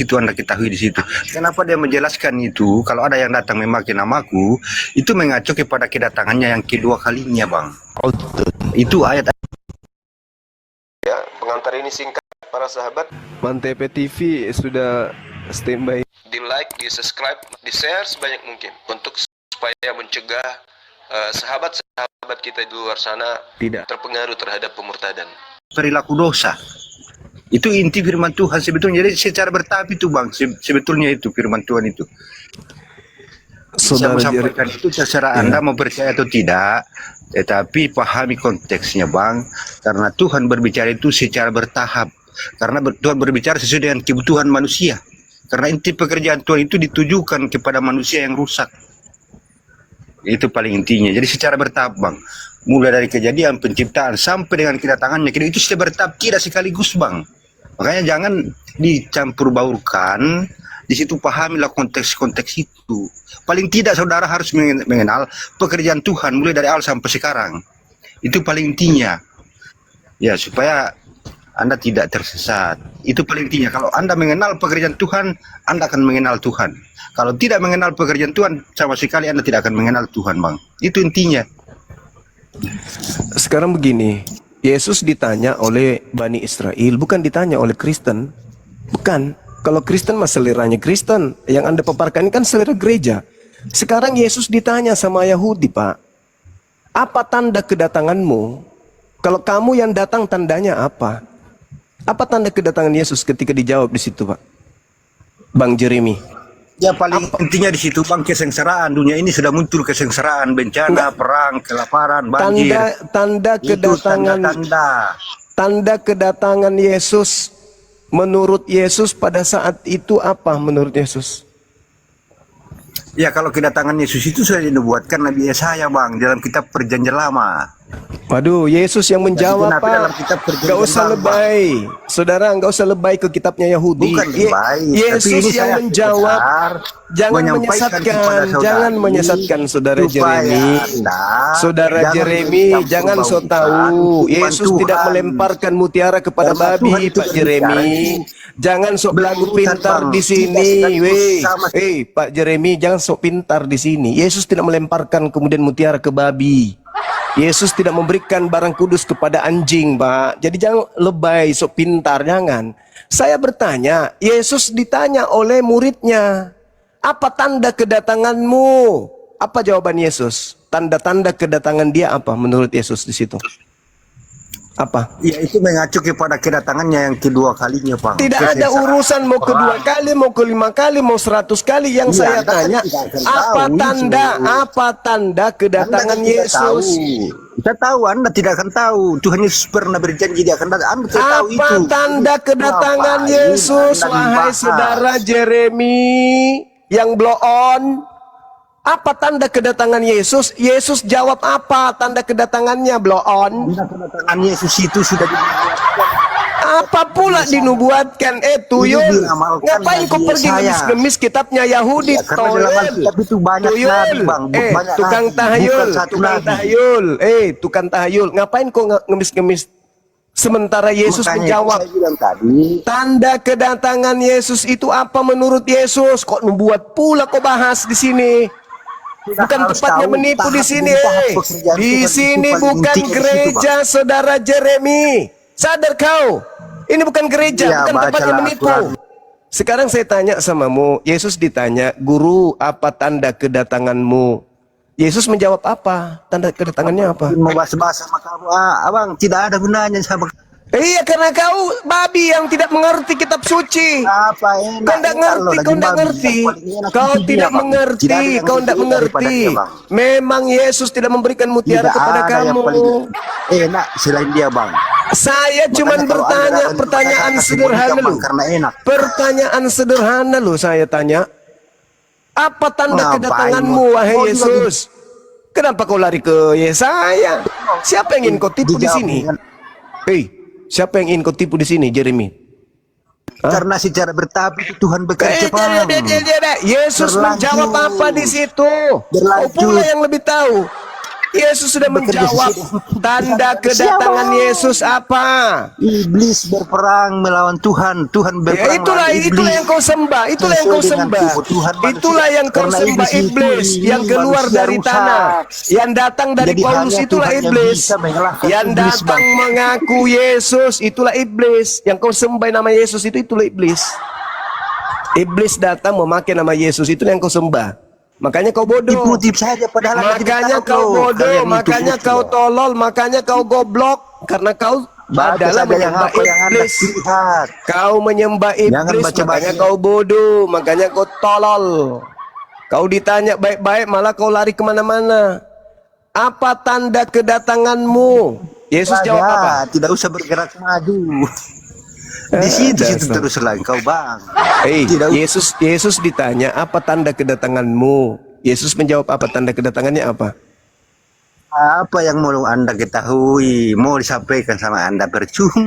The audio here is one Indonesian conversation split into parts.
Itu Anda ketahui di situ. Kenapa dia menjelaskan itu? Kalau ada yang datang memakai namaku, itu mengacu kepada kedatangannya yang kedua kalinya, Bang. Itu ayat. Ya, pengantar ini singkat para sahabat. Mantep TV sudah standby. Di like, di subscribe, di share sebanyak mungkin untuk supaya mencegah sahabat-sahabat kita di luar sana Tidak terpengaruh terhadap pemurtadan. Perilaku dosa. Itu inti firman Tuhan sebetulnya. Jadi secara bertahap itu, Bang, sebetulnya itu firman Tuhan itu. Saya sampaikan itu terserah Anda mau percaya atau tidak, tetapi pahami konteksnya, Bang, karena Tuhan berbicara itu secara bertahap. Karena Tuhan berbicara sesuai dengan kebutuhan manusia. Karena inti pekerjaan Tuhan itu ditujukan kepada manusia yang rusak. Itu paling intinya. Jadi secara bertahap, Bang. Mulai dari kejadian penciptaan sampai dengan kedatangannya, itu secara bertahap, tidak sekaligus, Bang. Makanya jangan dicampur baurkan. Di situ pahamilah konteks-konteks itu. Paling tidak saudara harus mengenal pekerjaan Tuhan mulai dari awal sampai sekarang. Itu paling intinya. Ya, supaya Anda tidak tersesat. Itu paling intinya. Kalau Anda mengenal pekerjaan Tuhan, Anda akan mengenal Tuhan. Kalau tidak mengenal pekerjaan Tuhan, sama sekali Anda tidak akan mengenal Tuhan, Bang. Itu intinya. Sekarang begini, Yesus ditanya oleh Bani Israel, bukan ditanya oleh Kristen. Bukan. Kalau Kristen mah seleranya Kristen. Yang Anda paparkan ini kan selera gereja. Sekarang Yesus ditanya sama Yahudi, Pak. Apa tanda kedatanganmu? Kalau kamu yang datang, tandanya apa? Apa tanda kedatangan Yesus ketika dijawab di situ, Pak? Bang Jeremy. Ya paling intinya di situ, Bang, kesengsaraan. Dunia ini sudah muncul kesengsaraan, bencana, perang, kelaparan, banjir. Tanda kedatangan tanda kedatangan Yesus menurut Yesus pada saat itu apa menurut Yesus? Ya kalau kedatangan Yesus itu sudah dinubuatkan Nabi Yesaya, Bang, dalam kitab Perjanjian Lama. Waduh, Yesus yang menjawab, Pak. Gak usah lebay, saudara, gak usah lebay ke kitabnya Yahudi. Bukan lebay, Yesus yang menjawab. Jangan menyesatkan saudara Jeremy. Saudara Jeremy, jangan so tahu. Yesus tidak melemparkan mutiara kepada babi, Pak Jeremy. Jangan sok belagu pintar di sini, Pak Jeremy, jangan sok pintar di sini. Yesus tidak melemparkan kemudian mutiara ke babi. Yesus tidak memberikan barang kudus kepada anjing, Pak. Jadi jangan lebay, sok pintar, jangan. Saya bertanya, Yesus ditanya oleh muridnya, apa tanda kedatanganmu? Apa jawaban Yesus? Tanda-tanda kedatangan dia apa menurut Yesus di situ? Apa? Ya itu mengacu kepada kedatangannya yang kedua kalinya, Pak. Tidak ada urusan mau kedua kali, mau kelima kali, mau 100 kali. Yang saya tanya, apa tanda kedatangan Yesus? Kita tahu, Anda tidak akan tahu. Tuhan Yesus pernah berjanji dia akan datang. Anda tidak tahu itu. Apa tanda kedatangan Yesus, wahai saudara Jeremy yang blow on? Apa tanda kedatangan Yesus? Yesus jawab apa tanda kedatangannya, blow on? Tanda kedatangan Yesus itu sudah dinubuatkan. Apa pula dinubuatkan? Tuyul. Ngapain kau pergi ngemis-ngemis kitabnya Yahudi? Tukang tahayul. Tukang tahayul. Ngapain kau ngemis-ngemis? Sementara Yesus menjawab, tanda kedatangan Yesus itu apa menurut Yesus? Kok membuat pula kau bahas di sini? Bukan tempatnya menipu di sini. Di sini bukan gereja, saudara Jeremy. Sadar kau? Ini bukan gereja, bukan tempatnya menipu. Sekarang saya tanya samamu, Yesus ditanya, guru, apa tanda kedatanganmu? Yesus menjawab apa? Tanda kedatangannya apa? Mau bahas-bahas sama kamu, abang, tidak ada gunanya sama. Iya, karena kau babi yang tidak mengerti kitab suci. Kau tidak mengerti. Kau tidak mengerti. Memang Yesus tidak memberikan mutiara kepada kamu. Enak selain dia, Bang. Saya cuma bertanya pertanyaan sederhana lu. Pertanyaan sederhana lu saya tanya. Apa tanda kedatanganmu, wahai Yesus? Kenapa kau lari ke Yesaya? Siapa yang ingin kau tipu di sini? Siapa yang ingin kau tipu di sini, Jeremy? Karena secara bertahap itu Tuhan bekerja, Bang. Yesus menjawab apa di situ? Kau pula yang lebih tahu. Yesus sudah bekerja menjawab. sesuai. Tanda Siapa? kedatangan Yesus apa? Iblis berperang melawan Tuhan, Tuhan Ya berperang itulah, melawan itulah iblis. yang kau sembah, itulah yang Sesuai kau dengan sembah. kebutuhan manusia. Itulah yang kau Karena sembah, iblis itu iblis yang ingin keluar manusia dari rusak. tanah. Yang datang dari Jadi Paulus hanya itulah Tuhan yang iblis. bisa mengalahkan Yang iblis, datang Bang. mengaku Yesus itulah iblis. Yang kau sembah nama Yesus itulah iblis. Iblis datang memakai nama Yesus, itu yang kau sembah. Makanya kau bodoh. Tipu-tipu saja padahal Anda tidak Makanya tahu kau loh. bodoh, Kalian itu makanya bodoh. kau tolol, makanya kau goblok. Karena kau Baca adalah saja yang menyembah apa yang Anda iblis. lihat. Kau menyembah Jangan iblis, baca-baca. makanya kau bodoh, makanya kau tolol. Kau ditanya baik-baik, malah kau lari kemana-mana. Apa tanda kedatanganmu? Yesus jawab apa? Tidak usah bergerak maju. Di situ terus lah kau, Bang. Tidak Yesus ditanya apa tanda kedatanganmu? Yesus menjawab apa tanda kedatangannya apa? apa yang mau Anda ketahui, mau disampaikan sama Anda percuma.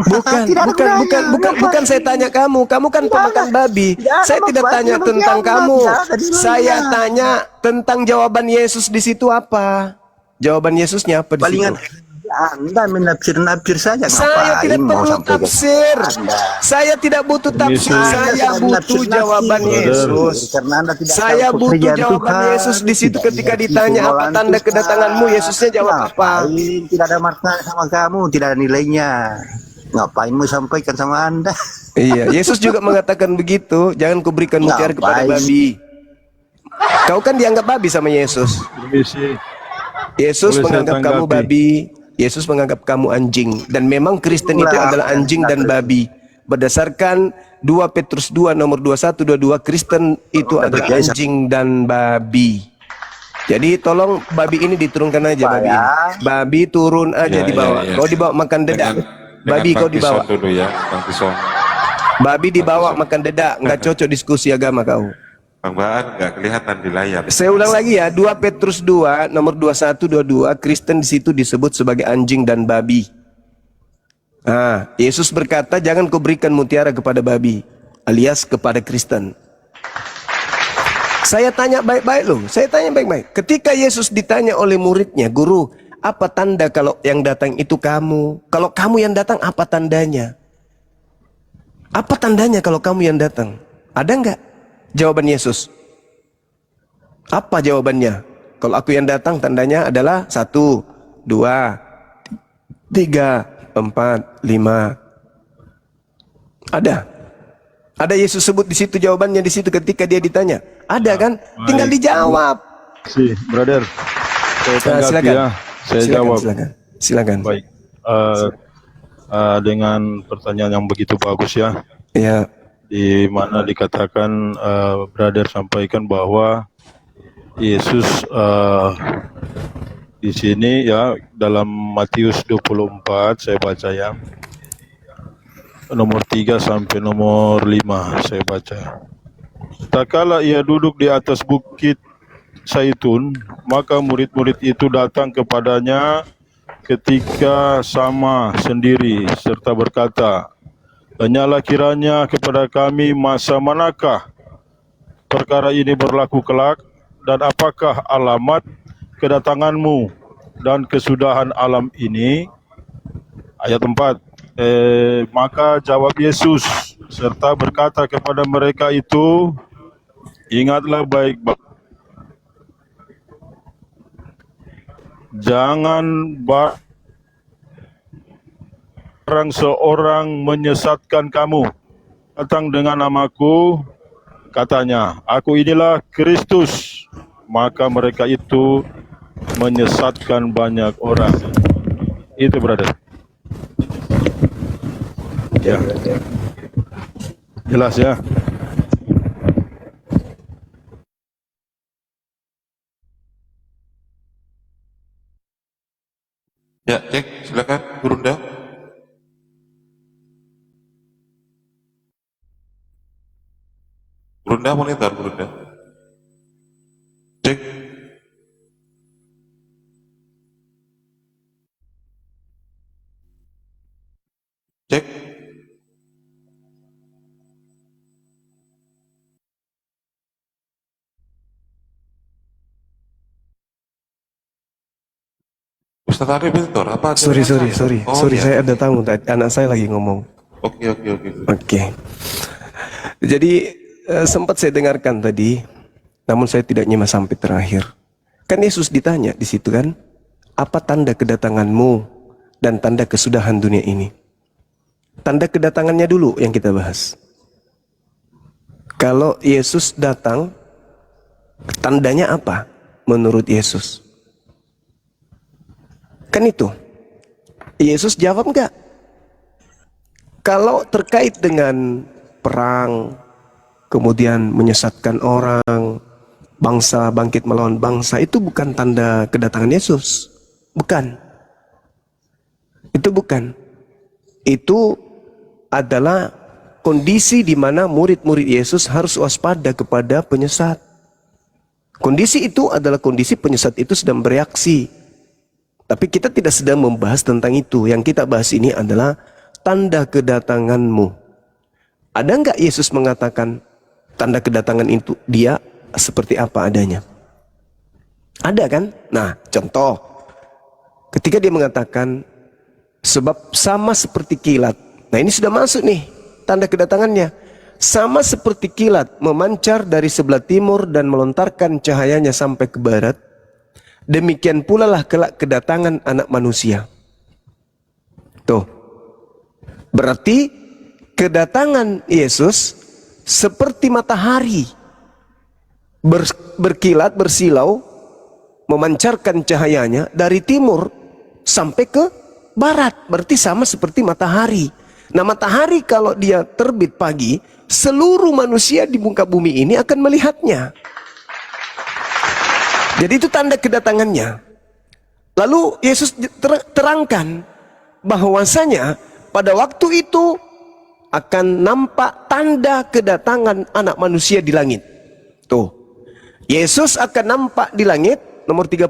Bukan saya tanya kamu. Kamu kan pemakan babi. Saya tidak tanya tentang kamu. Saya tanya tentang jawaban Yesus di situ apa? Jawaban Yesusnya apa di situ? Palingan Anda menafsir-nafsir saja. Saya tidak perlu tafsir. Saya tidak butuh tafsir. Saya butuh jawaban Yesus. Saya butuh jawaban Yesus di situ ketika ditanya apa tanda kedatanganmu. Yesusnya jawab apa? Tidak ada makna sama kamu, tidak ada nilainya. Ngapain mau sampaikan sama Anda? Iya, Yesus juga mengatakan begitu. Jangan kuberikan mutiara kepada babi. Kau kan dianggap babi sama Yesus. Yesus menganggap kamu babi. Yesus menganggap kamu anjing. Dan memang Kristen itu adalah anjing dan babi. Berdasarkan 2 Petrus 2 nomor 21-22, Kristen itu adalah anjing dan babi. Jadi tolong babi ini diturunkan aja, babi ini. Babi turun aja dibawa. Kau dibawa makan dedak. Babi kau dibawa. Dulu ya, babi dibawa makan dedak. Nggak cocok diskusi agama kau. Bang Baan nggak kelihatan di layar. Saya ulang lagi ya, 2 Petrus 2 nomor 21-22, Kristen di situ disebut sebagai anjing dan babi. Nah, Yesus berkata, jangan kau berikan mutiara kepada babi, alias kepada Kristen. Saya tanya baik-baik loh, saya tanya baik-baik. Ketika Yesus ditanya oleh muridnya, guru, apa tanda kalau yang datang itu kamu? Kalau kamu yang datang, apa tandanya? Apa tandanya kalau kamu yang datang? Ada nggak jawaban Yesus? Apa jawabannya? Kalau aku yang datang, tandanya adalah 1, 2, 3, 4, 5. Ada. Ada Yesus sebut di situ jawabannya di situ ketika dia ditanya. Ada kan? Tinggal dijawab. Brother. Saya tanggapi silakan. ya. Saya jawab. Silakan. Baik. Dengan pertanyaan yang begitu bagus ya. Ya. Di mana dikatakan brother sampaikan bahwa Yesus di sini ya dalam Matius 24 saya baca ya. Nomor 3 sampai nomor 5 saya baca. Tak kala ia duduk di atas bukit Zaitun, maka murid-murid itu datang kepadanya ketika sama sendiri serta berkata, "Tanyalah kiranya kepada kami masa manakah perkara ini berlaku kelak, dan apakah alamat kedatanganmu dan kesudahan alam ini?" Ayat 4. Maka jawab Yesus serta berkata kepada mereka itu, "Ingatlah baik-baik. Jangan barang seorang menyesatkan kamu datang dengan namaku, katanya, aku inilah Kristus, maka mereka itu menyesatkan banyak orang." Itu brother. Ya. Jelas ya. Ya, cek, silakan, Burunda. Burunda monitor, Burunda. Cek. Cek. Ustaz Arif Victor, apa? ada Sorry, dengan saya? Oh, sorry, iya. saya ada tamu, anak saya lagi ngomong. Oke. Oke. Jadi sempat saya dengarkan tadi, namun saya tidak nyimak sampai terakhir. Kan Yesus ditanya di situ kan, apa tanda kedatanganmu dan tanda kesudahan dunia ini? Tanda kedatangannya dulu yang kita bahas. Kalau Yesus datang, tandanya apa menurut Yesus? Kan itu. Yesus jawab enggak? Kalau terkait dengan perang, kemudian menyesatkan orang, bangsa bangkit melawan bangsa, itu bukan tanda kedatangan Yesus. Bukan. Itu bukan. Itu adalah kondisi di mana murid-murid Yesus harus waspada kepada penyesat. Kondisi itu adalah kondisi penyesat itu sedang bereaksi. Tapi kita tidak sedang membahas tentang itu. Yang kita bahas ini adalah tanda kedatanganmu. Ada enggak Yesus mengatakan tanda kedatangan itu dia seperti apa adanya? Ada kan? Nah, contoh. Ketika dia mengatakan sebab sama seperti kilat. Nah, ini sudah masuk nih tanda kedatangannya. Sama seperti kilat memancar dari sebelah timur dan melontarkan cahayanya sampai ke barat. Demikian pula lah kelak kedatangan anak manusia. Tuh. Berarti kedatangan Yesus seperti matahari. Berkilat, bersilau, memancarkan cahayanya dari timur sampai ke barat. Berarti sama seperti matahari. Nah, matahari kalau dia terbit pagi, seluruh manusia di muka bumi ini akan melihatnya. Jadi itu tanda kedatangannya. Lalu Yesus terangkan bahwasanya pada waktu itu akan nampak tanda kedatangan anak manusia di langit. Tuh. Yesus akan nampak di langit, nomor 30.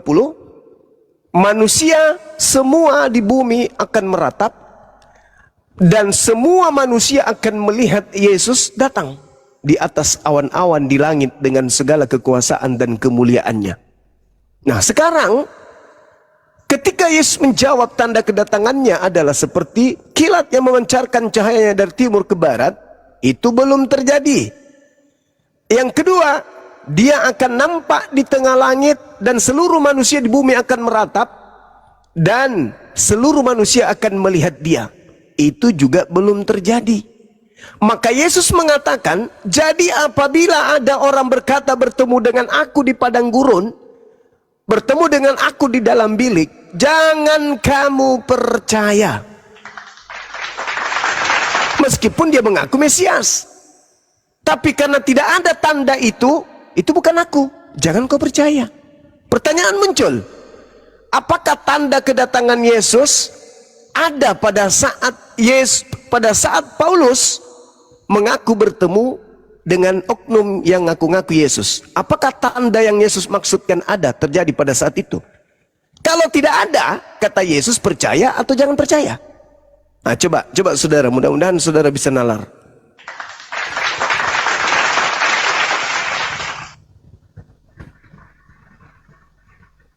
Manusia semua di bumi akan meratap. Dan semua manusia akan melihat Yesus datang di atas awan-awan di langit dengan segala kekuasaan dan kemuliaannya. Nah, sekarang ketika Yesus menjawab tanda kedatangannya adalah seperti kilat yang memancarkan cahayanya dari timur ke barat, itu belum terjadi. Yang kedua, dia akan nampak di tengah langit dan seluruh manusia di bumi akan meratap dan seluruh manusia akan melihat dia. Itu juga belum terjadi. Maka Yesus mengatakan, jadi apabila ada orang berkata bertemu dengan aku di padang gurun, bertemu dengan aku di dalam bilik, jangan kamu percaya. Meskipun dia mengaku Mesias. Tapi karena tidak ada tanda itu bukan aku. Jangan kau percaya. Pertanyaan muncul. Apakah tanda kedatangan Yesus ada pada saat Paulus mengaku bertemu dengan oknum yang ngaku-ngaku Yesus? Apakah tanda yang Yesus maksudkan ada terjadi pada saat itu? Kalau tidak ada, kata Yesus, percaya atau jangan percaya? Nah, coba saudara, mudah-mudahan saudara bisa nalar.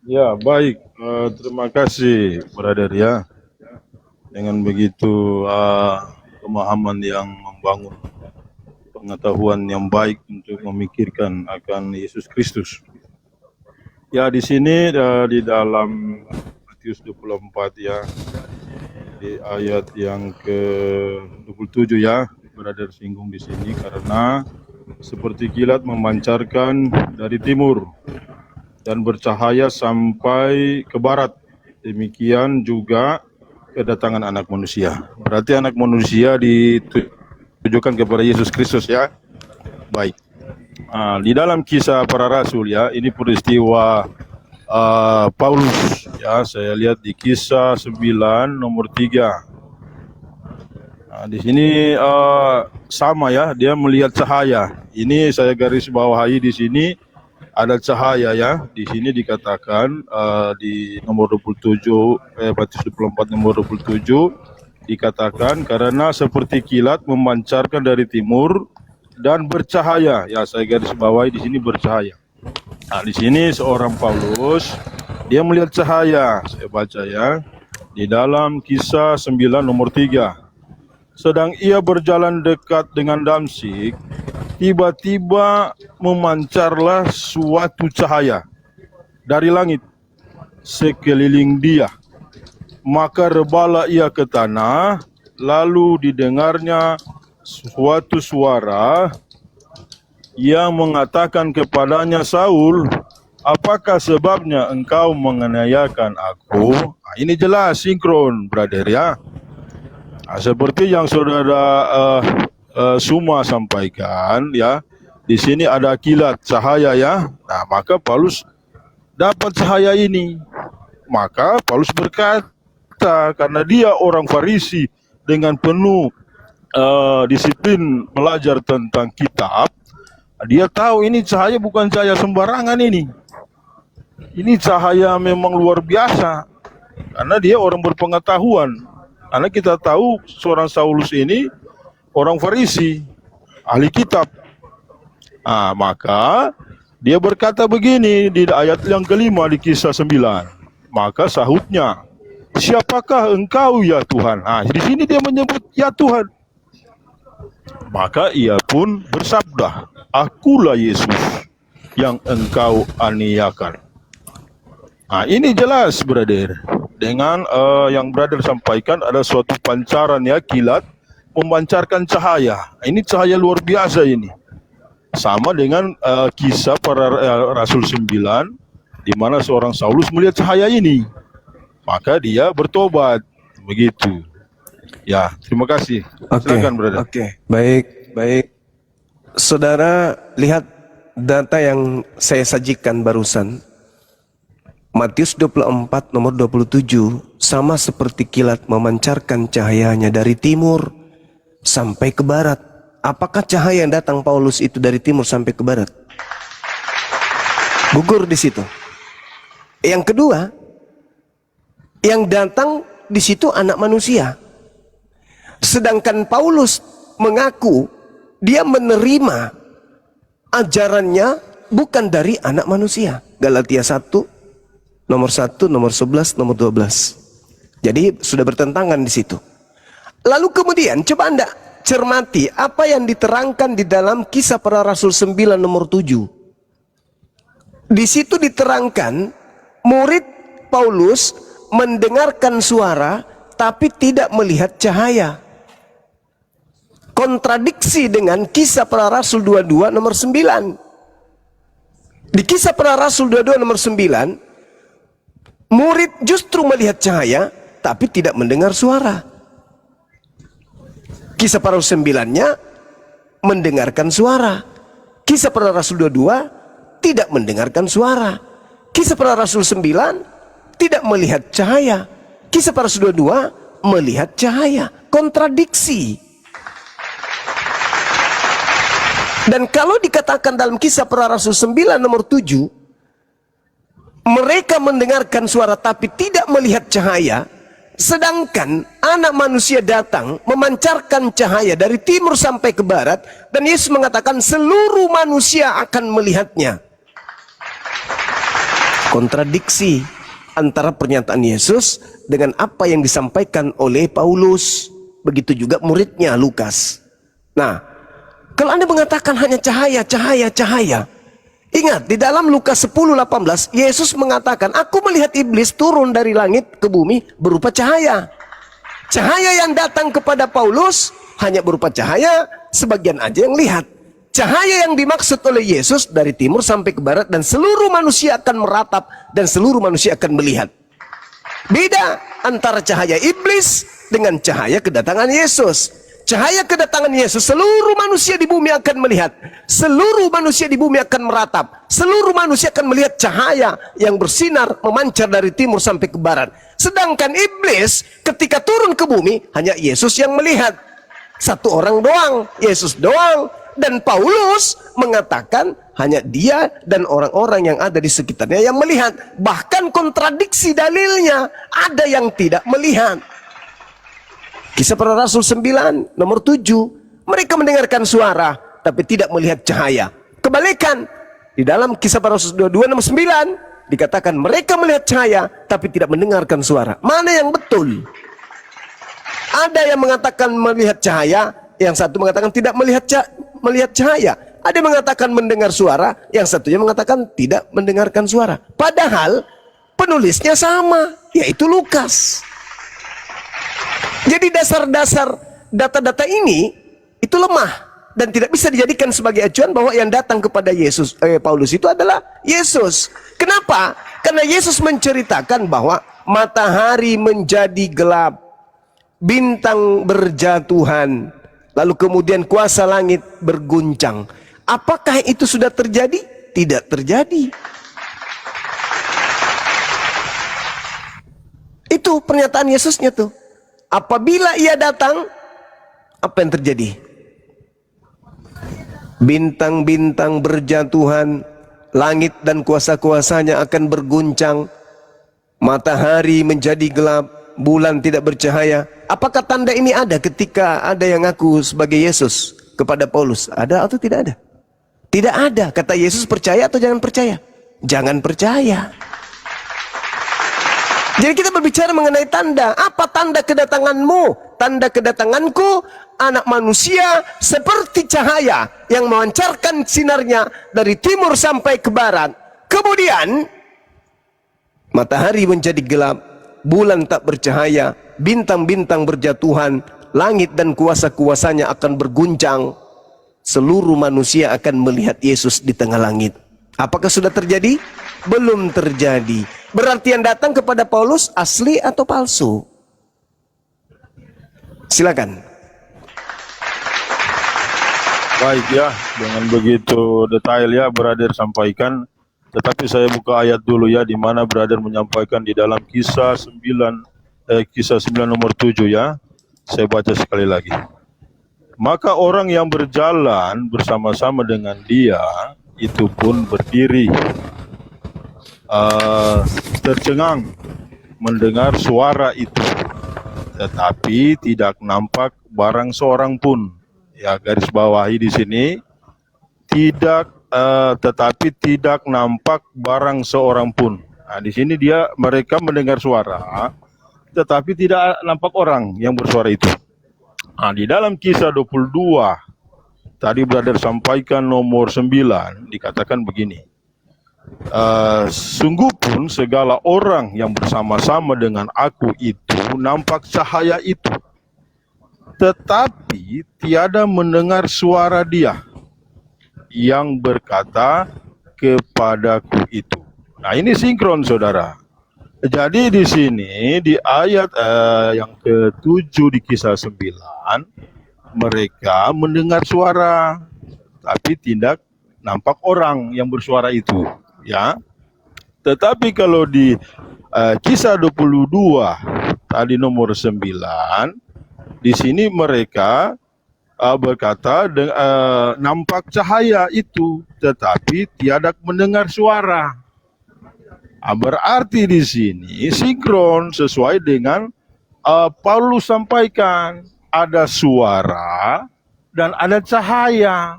Ya, baik. Terima kasih, brother ya. Dengan begitu pemahaman yang membangun pengetahuan yang baik untuk memikirkan akan Yesus Kristus. Ya, di sini di dalam Matius 24 ya, di ayat yang ke-27 ya, brother singgung di sini, karena seperti kilat memancarkan dari timur dan bercahaya sampai ke barat, demikian juga kedatangan anak manusia. Berarti anak manusia ditujukan kepada Yesus Kristus ya. Baik. Di dalam Kisah Para Rasul ya, ini peristiwa Paulus ya, saya lihat di Kisah 9 nomor 3. Di sini sama ya, dia melihat cahaya. Ini saya garis bawahi di sini ada cahaya ya. Di sini dikatakan di nomor 27 Matius 24 nomor 27 dikatakan karena seperti kilat memancarkan dari timur dan bercahaya. Ya, saya garis bawahi di sini bercahaya. Nah, di sini seorang Paulus Dia melihat cahaya. Saya baca ya. Di dalam Kisah 9 nomor 3. Sedang ia berjalan dekat dengan Damsyik, tiba-tiba memancarlah suatu cahaya dari langit sekeliling dia. Maka rebalah ia ke tanah, lalu didengarnya suatu suara yang mengatakan kepadanya, Saul, apakah sebabnya engkau menganiayakan aku? Nah, ini jelas sinkron, brother ya. Nah, seperti yang saudara Suma sampaikan ya, di sini ada kilat cahaya ya. Nah, maka Paulus dapat cahaya ini. Maka Paulus berkata, karena dia orang Farisi dengan penuh disiplin belajar tentang kitab, dia tahu ini cahaya bukan cahaya sembarangan ini. Ini cahaya memang luar biasa. Karena dia orang berpengetahuan. Karena kita tahu seorang Saulus ini orang Farisi, ahli kitab. Nah, maka dia berkata begini di ayat yang kelima di Kisah 9. Maka sahutnya, siapakah engkau ya Tuhan? Nah, di sini dia menyebut ya Tuhan. Maka ia pun bersabda, akulah Yesus yang engkau aniakan. Nah, ini jelas, brother. Dengan yang brother sampaikan, ada suatu pancaran ya, kilat memancarkan cahaya. Ini cahaya luar biasa ini. Sama dengan Kisah para Rasul 9, di mana seorang Saulus melihat cahaya ini, maka dia bertobat. Begitu. Ya, terima kasih. Silakan, brother. Oke, baik. Saudara lihat data yang saya sajikan barusan. Matius 24 nomor 27, sama seperti kilat memancarkan cahayanya dari timur sampai ke barat. Apakah cahaya yang datang Paulus itu dari timur sampai ke barat? Gugur di situ. Yang kedua, yang datang di situ anak manusia. Sedangkan Paulus mengaku dia menerima ajarannya bukan dari anak manusia. Galatia 1 nomor 1, nomor 11, nomor 12. Jadi sudah bertentangan di situ. Lalu kemudian coba Anda cermati apa yang diterangkan di dalam Kisah Para Rasul 9 nomor 7. Di situ diterangkan murid Paulus mendengarkan suara tapi tidak melihat cahaya. Kontradiksi dengan Kisah Para Rasul 22 nomor 9. Di Kisah Para Rasul 22 nomor 9, murid justru melihat cahaya, tapi tidak mendengar suara. Kisah Para Rasul 9-nya mendengarkan suara. Kisah Para Rasul 22 tidak mendengarkan suara. Kisah Para Rasul 9 tidak melihat cahaya. Kisah Para Rasul 22 melihat cahaya. Kontradiksi. Dan kalau dikatakan dalam Kisah Para Rasul 9 nomor 7, mereka mendengarkan suara tapi tidak melihat cahaya, sedangkan anak manusia datang memancarkan cahaya dari timur sampai ke barat, dan Yesus mengatakan seluruh manusia akan melihatnya. Kontradiksi antara pernyataan Yesus dengan apa yang disampaikan oleh Paulus. Begitu juga muridnya Lukas. Nah, kalau Anda mengatakan hanya cahaya, ingat, di dalam Lukas 10:18, Yesus mengatakan, aku melihat iblis turun dari langit ke bumi berupa cahaya. Cahaya yang datang kepada Paulus hanya berupa cahaya, sebagian aja yang lihat. Cahaya yang dimaksud oleh Yesus dari timur sampai ke barat, dan seluruh manusia akan meratap, dan seluruh manusia akan melihat. Beda antara cahaya iblis dengan cahaya kedatangan Yesus. Cahaya kedatangan Yesus, seluruh manusia di bumi akan melihat. Seluruh manusia di bumi akan meratap. Seluruh manusia akan melihat cahaya yang bersinar memancar dari timur sampai ke barat. Sedangkan iblis ketika turun ke bumi, hanya Yesus yang melihat. Satu orang doang, Yesus doang. Dan Paulus mengatakan hanya dia dan orang-orang yang ada di sekitarnya yang melihat. Bahkan kontradiksi dalilnya, ada yang tidak melihat. Kisah Para Rasul 9 nomor 7, mereka mendengarkan suara tapi tidak melihat cahaya. Kebalikan, di dalam Kisah Para Rasul 22 nomor 9, dikatakan mereka melihat cahaya tapi tidak mendengarkan suara. Mana yang betul? Ada yang mengatakan melihat cahaya, yang satu mengatakan tidak melihat cahaya. Ada yang mengatakan mendengar suara, yang satunya mengatakan tidak mendengarkan suara. Padahal penulisnya sama, yaitu Lukas. Jadi dasar-dasar data-data ini itu lemah dan tidak bisa dijadikan sebagai acuan bahwa yang datang kepada Paulus itu adalah Yesus. Kenapa? Karena Yesus menceritakan bahwa matahari menjadi gelap, bintang berjatuhan, lalu kemudian kuasa langit berguncang. Apakah itu sudah terjadi? Tidak terjadi. Itu pernyataan Yesusnya tuh. Apabila ia datang, apa yang terjadi? Bintang-bintang berjatuhan, langit dan kuasa-kuasanya akan berguncang, matahari menjadi gelap, bulan tidak bercahaya. Apakah tanda ini ada ketika ada yang ngaku sebagai Yesus kepada Paulus? Ada atau tidak ada? Tidak ada. Kata Yesus, percaya atau jangan percaya? Jangan percaya. Jadi kita berbicara mengenai tanda. Apa tanda kedatanganmu? Tanda kedatanganku, anak manusia seperti cahaya yang memancarkan sinarnya dari timur sampai ke barat. Kemudian matahari menjadi gelap, bulan tak bercahaya, bintang-bintang berjatuhan, langit dan kuasa-kuasanya akan berguncang. Seluruh manusia akan melihat Yesus di tengah langit. Apakah sudah terjadi? Belum terjadi. Berarti yang datang kepada Paulus asli atau palsu? Silakan. Baik ya, dengan begitu detail ya brother sampaikan. Tetapi saya buka ayat dulu ya, di mana brother menyampaikan di dalam kisah 9 nomor 7 ya. Saya baca sekali lagi. Maka orang yang berjalan bersama-sama dengan dia itu pun berdiri, tercengang mendengar suara itu, tetapi tidak nampak barang seorang pun. Ya, garis bawahi di sini, tetapi tidak nampak barang seorang pun. Nah, di sini mereka mendengar suara, tetapi tidak nampak orang yang bersuara itu. Nah, di dalam kisah 22 tadi brother sampaikan nomor 9 dikatakan begini. Sungguh pun segala orang yang bersama-sama dengan aku itu nampak cahaya itu, tetapi tiada mendengar suara dia yang berkata kepadaku itu. Nah, ini sinkron saudara. Jadi di sini di ayat yang ke-7 di kisah 9, mereka mendengar suara tapi tidak nampak orang yang bersuara itu ya. Tetapi kalau di kisah 22 tadi nomor 9, di sini mereka berkata nampak cahaya itu tetapi tiada mendengar suara. Berarti di sini sinkron sesuai dengan Paulus sampaikan, ada suara dan ada cahaya.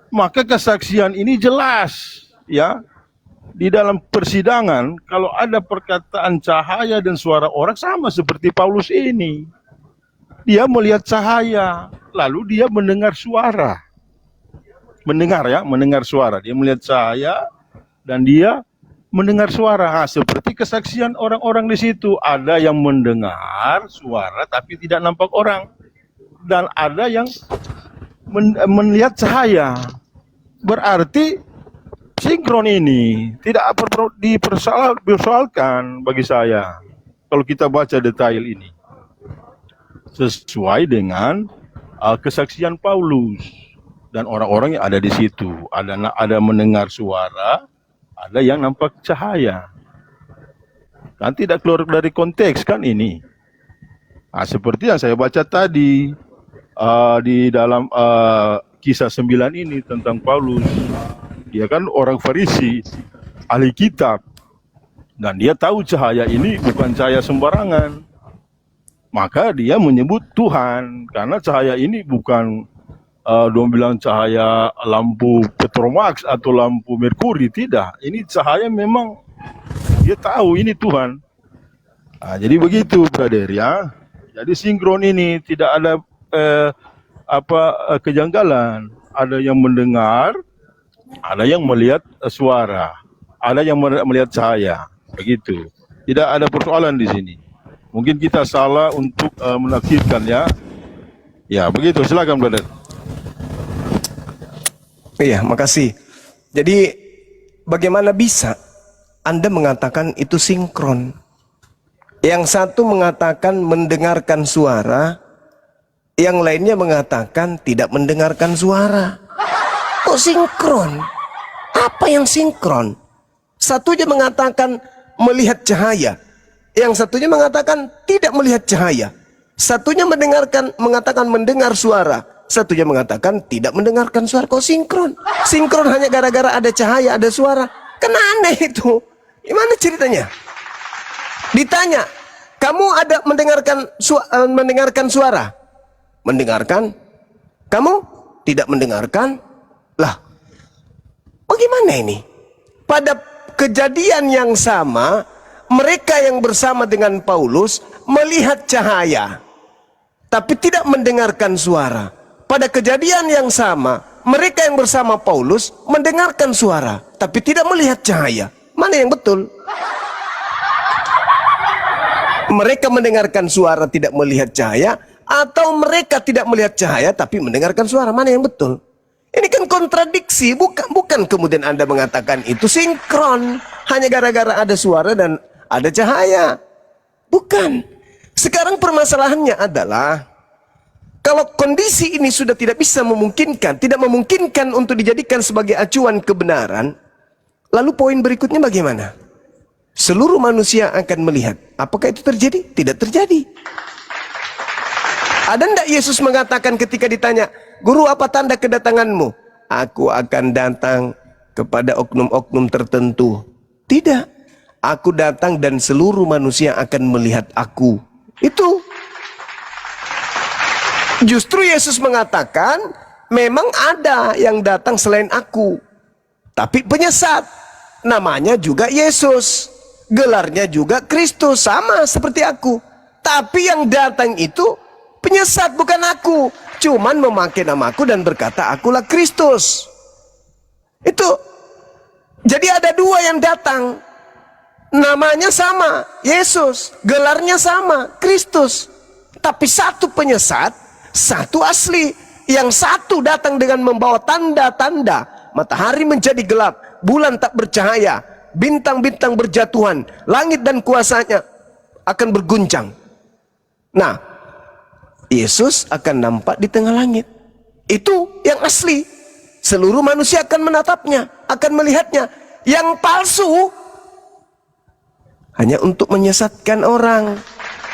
Maka kesaksian ini jelas ya. Di dalam persidangan kalau ada perkataan cahaya dan suara orang, sama seperti Paulus ini. Dia melihat cahaya, lalu dia mendengar suara. Mendengar suara. Dia melihat cahaya dan dia mendengar suara. Nah, seperti kesaksian orang-orang di situ, ada yang mendengar suara tapi tidak nampak orang, dan ada yang melihat cahaya. Berarti sinkron ini tidak perlu dipersoalkan bagi saya kalau kita baca detail ini, sesuai dengan kesaksian Paulus dan orang-orang yang ada di situ. Ada mendengar suara, ada yang nampak cahaya. Kan tidak keluar dari konteks kan ini. Nah, seperti yang saya baca tadi di dalam kisah 9 ini tentang Paulus. Dia kan orang Farisi, ahli kitab, dan dia tahu cahaya ini bukan cahaya sembarangan. Maka dia menyebut Tuhan, karena cahaya ini bukan dong bilang cahaya lampu Petromax atau lampu Merkuri, tidak. Ini cahaya memang Dia tahu ini Tuhan. Jadi begitu, brother ya. Jadi sinkron ini tidak ada kejanggalan. Ada yang mendengar, ada yang melihat suara, ada yang melihat cahaya. Begitu. Tidak ada persoalan di sini. Mungkin kita salah untuk menafsirkan ya. Ya, begitu. Silakan, brother. Iya, makasih. Jadi bagaimana bisa Anda mengatakan itu sinkron? Yang satu mengatakan mendengarkan suara, yang lainnya mengatakan tidak mendengarkan suara. Kok sinkron? Apa yang sinkron? Satunya mengatakan melihat cahaya, yang satunya mengatakan tidak melihat cahaya. Satunya mengatakan mendengar suara, satunya mengatakan tidak mendengarkan suara. Kok sinkron? Sinkron hanya gara-gara ada cahaya, ada suara. Kan aneh itu. Gimana ceritanya? Ditanya, kamu ada mendengarkan suara? Mendengarkan? Kamu tidak mendengarkan? Lah, bagaimana ini? Pada kejadian yang sama, mereka yang bersama dengan Paulus melihat cahaya, tapi tidak mendengarkan suara. Pada kejadian yang sama, mereka yang bersama Paulus mendengarkan suara, tapi tidak melihat cahaya. Mana yang betul? Mereka mendengarkan suara tidak melihat cahaya, atau mereka tidak melihat cahaya tapi mendengarkan suara? Mana yang betul? Ini kan kontradiksi. Bukan kemudian Anda mengatakan itu sinkron hanya gara-gara ada suara dan ada cahaya. Bukan. Sekarang permasalahannya adalah kalau kondisi ini sudah tidak bisa memungkinkan, tidak memungkinkan untuk dijadikan sebagai acuan kebenaran, lalu poin berikutnya bagaimana? Seluruh manusia akan melihat. Apakah itu terjadi? Tidak terjadi. Ada enggak Yesus mengatakan ketika ditanya, "Guru, apa tanda kedatanganmu?" "Aku akan datang kepada oknum-oknum tertentu." Tidak. "Aku datang dan seluruh manusia akan melihat aku." Itu. Justru Yesus mengatakan, memang ada yang datang selain aku, tapi penyesat. Namanya juga Yesus. Gelarnya juga Kristus, sama seperti aku. Tapi yang datang itu penyesat, bukan aku. Cuman memakai namaku dan berkata, "Akulah Kristus." Itu. Jadi ada dua yang datang. Namanya sama, Yesus. Gelarnya sama, Kristus. Tapi satu penyesat, satu asli. Yang satu datang dengan membawa tanda-tanda. Matahari menjadi gelap, bulan tak bercahaya, bintang-bintang berjatuhan, langit dan kuasanya akan berguncang. Nah, Yesus akan nampak di tengah langit. Itu yang asli. Seluruh manusia akan menatapnya, akan melihatnya. Yang palsu hanya untuk menyesatkan orang,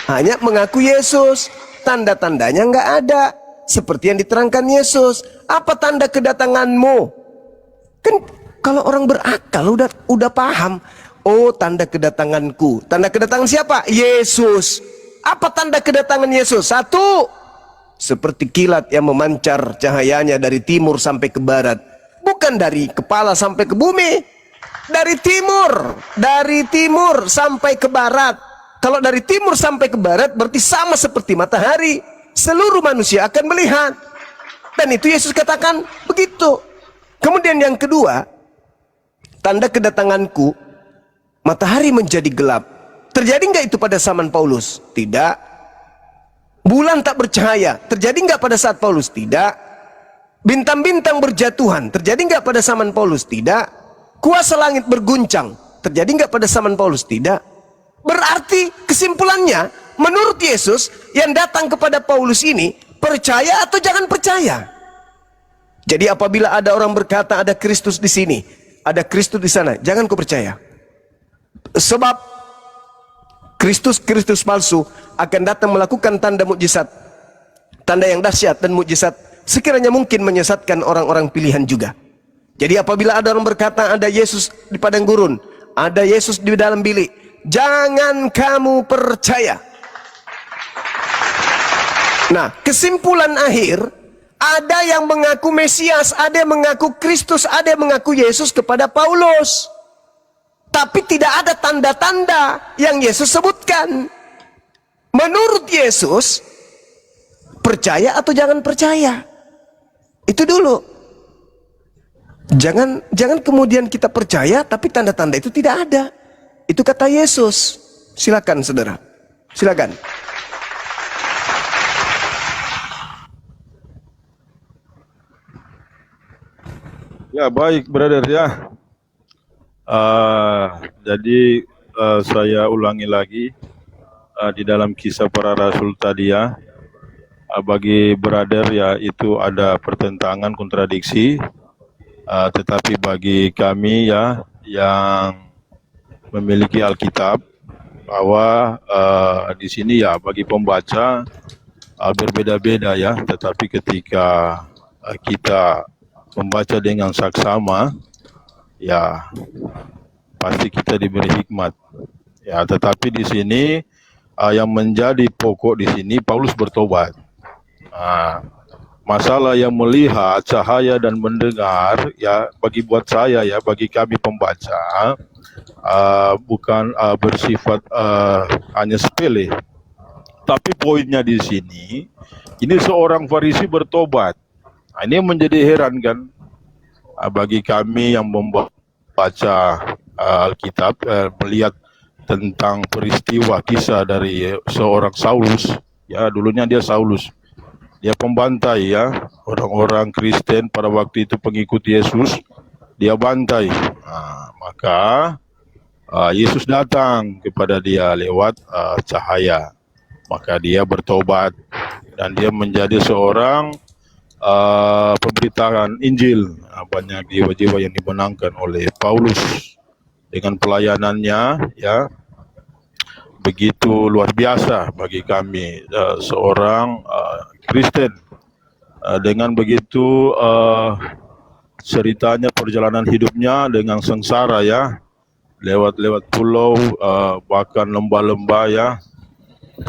hanya mengaku Yesus, tanda-tandanya nggak ada, seperti yang diterangkan Yesus. Apa tanda kedatanganmu? Kan kalau orang berakal udah paham. Oh, tanda kedatanganku. Tanda kedatangan siapa? Yesus. Apa tanda kedatangan Yesus? Satu, seperti kilat yang memancar cahayanya dari timur sampai ke barat. Bukan dari kepala sampai ke bumi. Dari timur sampai ke barat. Kalau dari timur sampai ke barat berarti sama seperti matahari. Seluruh manusia akan melihat. Dan itu Yesus katakan begitu. Kemudian yang kedua, tanda kedatanganku, matahari menjadi gelap. Terjadi nggak itu pada zaman Paulus? Tidak. Bulan tak bercahaya. Terjadi nggak pada saat Paulus? Tidak. Bintang-bintang berjatuhan. Terjadi nggak pada zaman Paulus? Tidak. Kuasa langit berguncang. Terjadi nggak pada zaman Paulus? Tidak. Berarti kesimpulannya, menurut Yesus, yang datang kepada Paulus ini, percaya atau jangan percaya? Jadi apabila ada orang berkata ada Kristus di sini, ada Kristus di sana, jangan kau percaya. Sebab Kristus palsu akan datang melakukan tanda mukjizat, tanda yang dahsyat dan mukjizat, sekiranya mungkin menyesatkan orang-orang pilihan juga. Jadi apabila ada orang berkata ada Yesus di padang gurun, ada Yesus di dalam bilik, jangan kamu percaya. Nah, kesimpulan akhir, ada yang mengaku Mesias, ada yang mengaku Kristus, ada yang mengaku Yesus kepada Paulus. Tapi tidak ada tanda-tanda yang Yesus sebutkan. Menurut Yesus, percaya atau jangan percaya. Itu dulu. Jangan kemudian kita percaya tapi tanda-tanda itu tidak ada. Itu kata Yesus. Silakan saudara. Silakan. Ya baik brother ya. Jadi saya ulangi lagi di dalam kisah para rasul tadi ya. Bagi brother ya itu ada pertentangan kontradiksi. Tetapi bagi kami ya yang memiliki Alkitab bahwa di sini ya bagi pembaca berbeda-beda ya. Tetapi ketika kita membaca dengan saksama ya pasti kita diberi hikmat ya. Tetapi di sini yang menjadi pokok di sini Paulus bertobat. Masalah yang melihat cahaya dan mendengar ya bagi buat saya ya bagi kami pembaca bukan bersifat hanya sepele. Tapi poinnya di sini ini seorang Farisi bertobat. Ini menjadi heran kan bagi kami yang membaca Alkitab, melihat tentang peristiwa kisah dari seorang Saulus. Ya, dulunya dia Saulus. Dia pembantai ya, orang-orang Kristen pada waktu itu pengikut Yesus, dia bantai. Maka Yesus datang kepada dia lewat cahaya. Maka dia bertobat dan dia menjadi seorang pemberitaan Injil. Banyak jiwa-jiwa yang dimenangkan oleh Paulus dengan pelayanannya ya begitu luar biasa bagi kami seorang Kristen. Dengan begitu ceritanya perjalanan hidupnya dengan sengsara ya, lewat pulau bahkan lembah-lembah ya,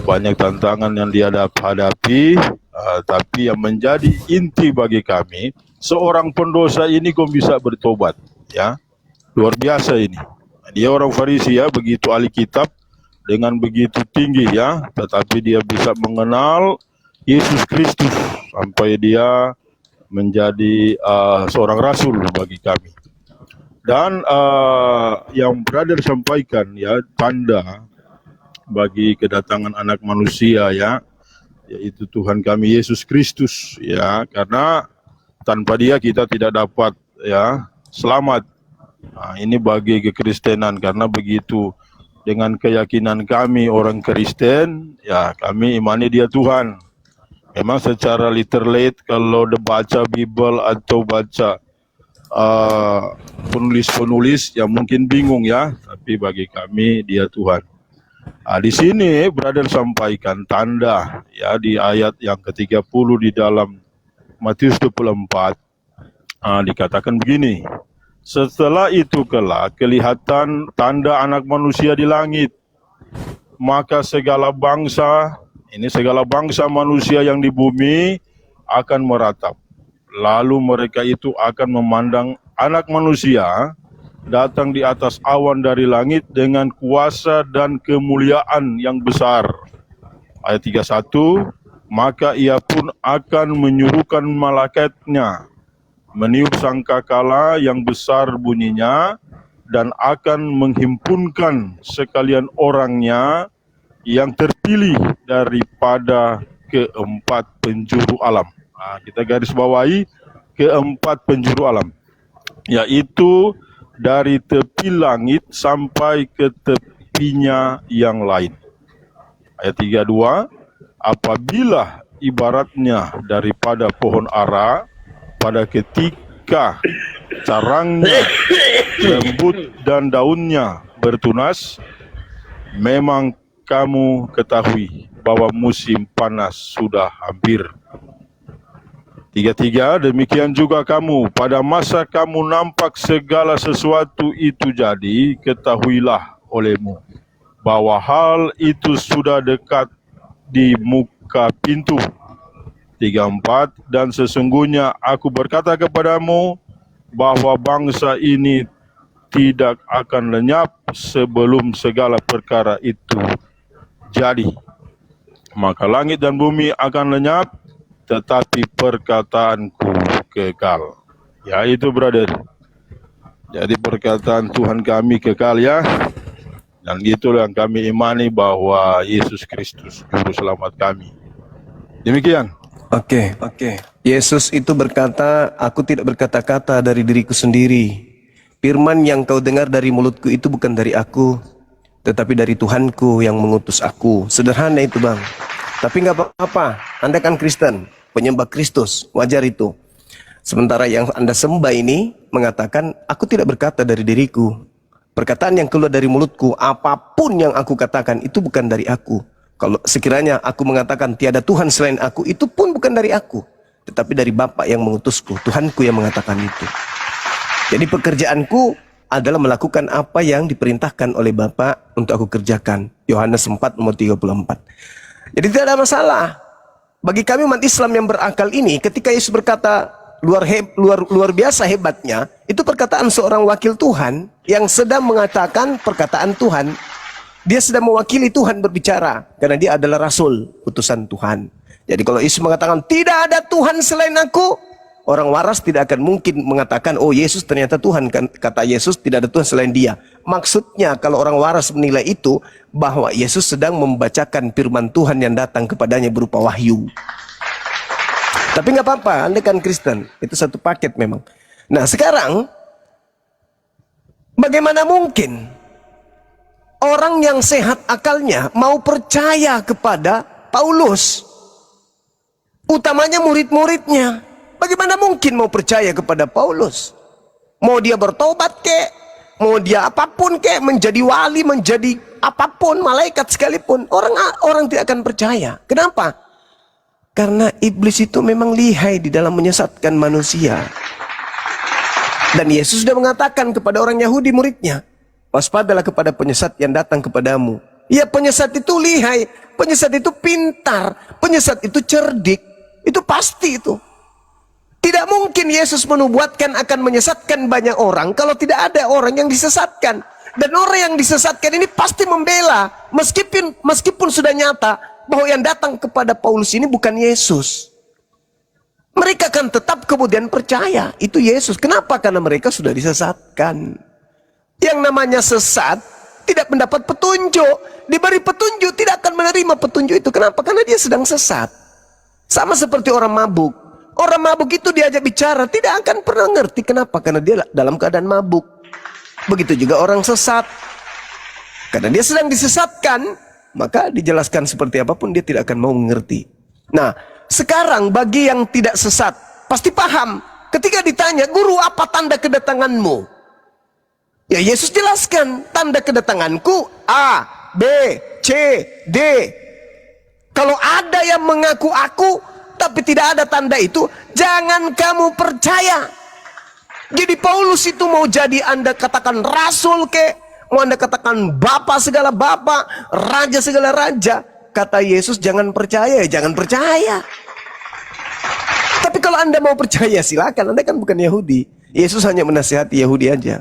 banyak tantangan yang dia hadapi. Tapi yang menjadi inti bagi kami, seorang pendosa ini kok bisa bertobat ya, luar biasa ini. Dia orang Farisi ya, begitu ahli kitab dengan begitu tinggi ya, tetapi dia bisa mengenal Yesus Kristus sampai dia menjadi seorang rasul bagi kami. Dan yang brother sampaikan ya, tanda bagi kedatangan anak manusia ya, yaitu Tuhan kami Yesus Kristus ya, karena tanpa dia kita tidak dapat ya selamat. Ini bagi kekristenan, karena begitu dengan keyakinan kami orang Kristen ya, kami imani dia Tuhan. Memang secara literate kalau baca Bible atau baca penulis-penulis yang mungkin bingung ya, tapi bagi kami dia Tuhan. Di sini brother sampaikan tanda ya di ayat yang ke-30 di dalam Matius 24 dikatakan begini. Setelah itu kelak kelihatan tanda anak manusia di langit, maka segala bangsa manusia yang di bumi akan meratap. Lalu mereka itu akan memandang anak manusia datang di atas awan dari langit dengan kuasa dan kemuliaan yang besar. Ayat 31, maka ia pun akan menyuruhkan malaikatnya meniup sangkakala yang besar bunyinya, dan akan menghimpunkan sekalian orangnya yang terpilih daripada keempat penjuru alam. Kita garis bawahi keempat penjuru alam, yaitu dari tepi langit sampai ke tepinya yang lain. Ayat 32, apabila ibaratnya daripada pohon ara pada ketika carangnya lembut dan daunnya bertunas, memang kamu ketahui bahwa musim panas sudah hampir. 33, demikian juga kamu, pada masa kamu nampak segala sesuatu itu jadi, ketahuilah olehmu bahwa hal itu sudah dekat di muka pintu. 34, dan sesungguhnya aku berkata kepadamu bahwa bangsa ini tidak akan lenyap sebelum segala perkara itu jadi. Maka langit dan bumi akan lenyap, tetapi perkataanku kekal. Ya itu brother. Jadi perkataan Tuhan kami kekal ya. Dan itulah yang kami imani bahwa Yesus Kristus Juru Selamat kami. Demikian. Oke. Yesus itu berkata, aku tidak berkata-kata dari diriku sendiri. Firman yang kau dengar dari mulutku itu bukan dari aku, tetapi dari Tuhanku yang mengutus aku. Sederhana itu bang. Tapi nggak apa-apa, Anda kan Kristen, penyembah Kristus, wajar itu. Sementara yang Anda sembah ini mengatakan, aku tidak berkata dari diriku. Perkataan yang keluar dari mulutku, apapun yang aku katakan itu bukan dari aku. Kalau sekiranya aku mengatakan tiada Tuhan selain aku, itu pun bukan dari aku, tetapi dari Bapa yang mengutusku, Tuhanku yang mengatakan itu. Jadi pekerjaanku adalah melakukan apa yang diperintahkan oleh Bapa untuk aku kerjakan. Yohanes 4 nomor 34. Jadi tidak ada masalah. Bagi kami umat Islam yang berakal ini, ketika Yesus berkata luar biasa hebatnya, itu perkataan seorang wakil Tuhan yang sedang mengatakan perkataan Tuhan. Dia sedang mewakili Tuhan berbicara, karena dia adalah Rasul, utusan Tuhan. Jadi kalau Yesus mengatakan tidak ada Tuhan selain aku, orang waras tidak akan mungkin mengatakan, oh Yesus ternyata Tuhan. Kata Yesus tidak ada Tuhan selain dia. Maksudnya kalau orang waras menilai itu, bahwa Yesus sedang membacakan firman Tuhan yang datang kepadanya berupa wahyu. Tapi nggak apa-apa, Anda kan Kristen, itu satu paket memang. Nah sekarang, bagaimana mungkin orang yang sehat akalnya mau percaya kepada Paulus, utamanya murid-muridnya? Bagaimana mungkin mau percaya kepada Paulus? Mau dia bertobat kek, mau dia apapun kek, menjadi wali, menjadi apapun, malaikat sekalipun, orang tidak akan percaya. Kenapa? Karena iblis itu memang lihai di dalam menyesatkan manusia. Dan Yesus sudah mengatakan kepada orang Yahudi muridnya, waspadalah kepada penyesat yang datang kepadamu. Ya, penyesat itu lihai, penyesat itu pintar, penyesat itu cerdik, itu pasti itu. Tidak mungkin Yesus menubuatkan akan menyesatkan banyak orang kalau tidak ada orang yang disesatkan. Dan orang yang disesatkan ini pasti membela, meskipun sudah nyata bahwa yang datang kepada Paulus ini bukan Yesus. Mereka akan tetap kemudian percaya itu Yesus. Kenapa? Karena mereka sudah disesatkan. Yang namanya sesat tidak mendapat petunjuk. Diberi petunjuk tidak akan menerima petunjuk itu. Kenapa? Karena dia sedang sesat. Sama seperti orang mabuk. Orang mabuk itu diajak bicara tidak akan pernah ngerti. Kenapa? Karena dia dalam keadaan mabuk. Begitu juga orang sesat. Karena dia sedang disesatkan, maka dijelaskan seperti apapun dia tidak akan mau mengerti. Nah, sekarang bagi yang tidak sesat pasti paham. Ketika ditanya, guru apa tanda kedatanganmu? Ya Yesus jelaskan, tanda kedatanganku A, B, C, D. Kalau ada yang mengaku aku tapi tidak ada tanda itu, jangan kamu percaya. Jadi Paulus itu mau jadi Anda katakan rasul kek, mau Anda katakan bapak segala bapak, raja segala raja, kata Yesus jangan percaya, jangan percaya. Tapi kalau Anda mau percaya silakan, Anda kan bukan Yahudi. Yesus hanya menasihati Yahudi aja.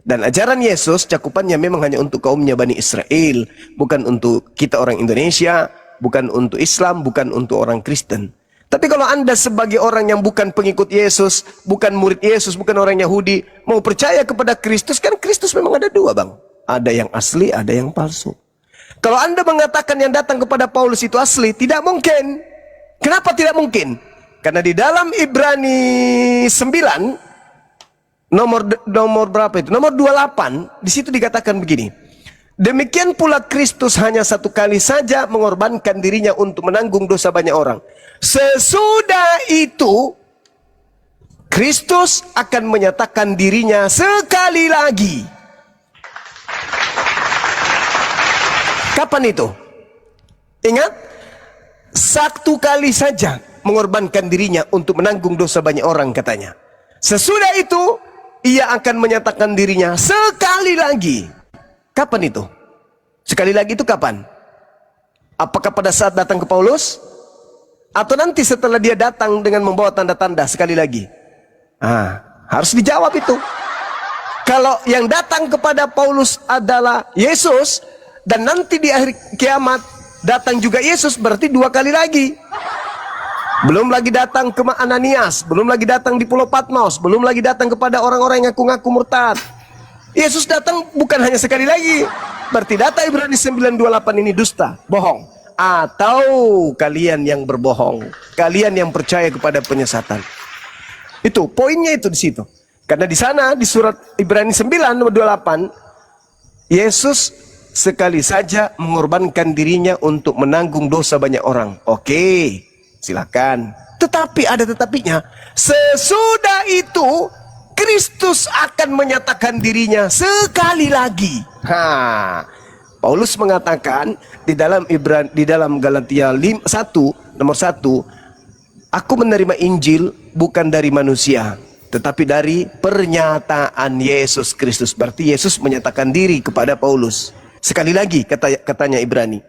Dan ajaran Yesus cakupannya memang hanya untuk kaumnya Bani Israel, bukan untuk kita orang Indonesia, bukan untuk Islam, bukan untuk orang Kristen. Tapi kalau Anda sebagai orang yang bukan pengikut Yesus, bukan murid Yesus, bukan orang Yahudi, mau percaya kepada Kristus, kan Kristus memang ada dua bang. Ada yang asli, ada yang palsu. Kalau Anda mengatakan yang datang kepada Paulus itu asli, tidak mungkin. Kenapa tidak mungkin? Karena di dalam Ibrani 9, nomor berapa itu? Nomor 28, di situ dikatakan begini. Demikian pula Kristus hanya satu kali saja mengorbankan dirinya untuk menanggung dosa banyak orang. Sesudah itu Kristus akan menyatakan dirinya sekali lagi. Kapan itu? Ingat, satu kali saja mengorbankan dirinya untuk menanggung dosa banyak orang katanya. Sesudah itu ia akan menyatakan dirinya sekali lagi. Kapan itu? Sekali lagi itu kapan? Apakah pada saat datang ke Paulus? Atau nanti setelah dia datang dengan membawa tanda-tanda sekali lagi? Harus dijawab itu. Kalau yang datang kepada Paulus adalah Yesus, dan nanti di akhir kiamat datang juga Yesus, berarti 2 kali lagi. Belum lagi datang ke Ananias, belum lagi datang di Pulau Patmos, belum lagi datang kepada orang-orang yang ngaku-ngaku murtad. Yesus datang bukan hanya sekali lagi. Berarti data Ibrani 9:28 ini dusta, bohong. Atau kalian yang berbohong, kalian yang percaya kepada penyesatan. Itu poinnya, itu di situ. Karena di sana di surat Ibrani 9:28, Yesus sekali saja mengorbankan dirinya untuk menanggung dosa banyak orang. Oke, silakan. Tetapi ada tetapinya. Sesudah itu Kristus akan menyatakan dirinya sekali lagi. Paulus mengatakan di dalam Galatia 1 nomor 1, aku menerima Injil bukan dari manusia, tetapi dari pernyataan Yesus Kristus. Berarti Yesus menyatakan diri kepada Paulus. Sekali lagi katanya Ibrani.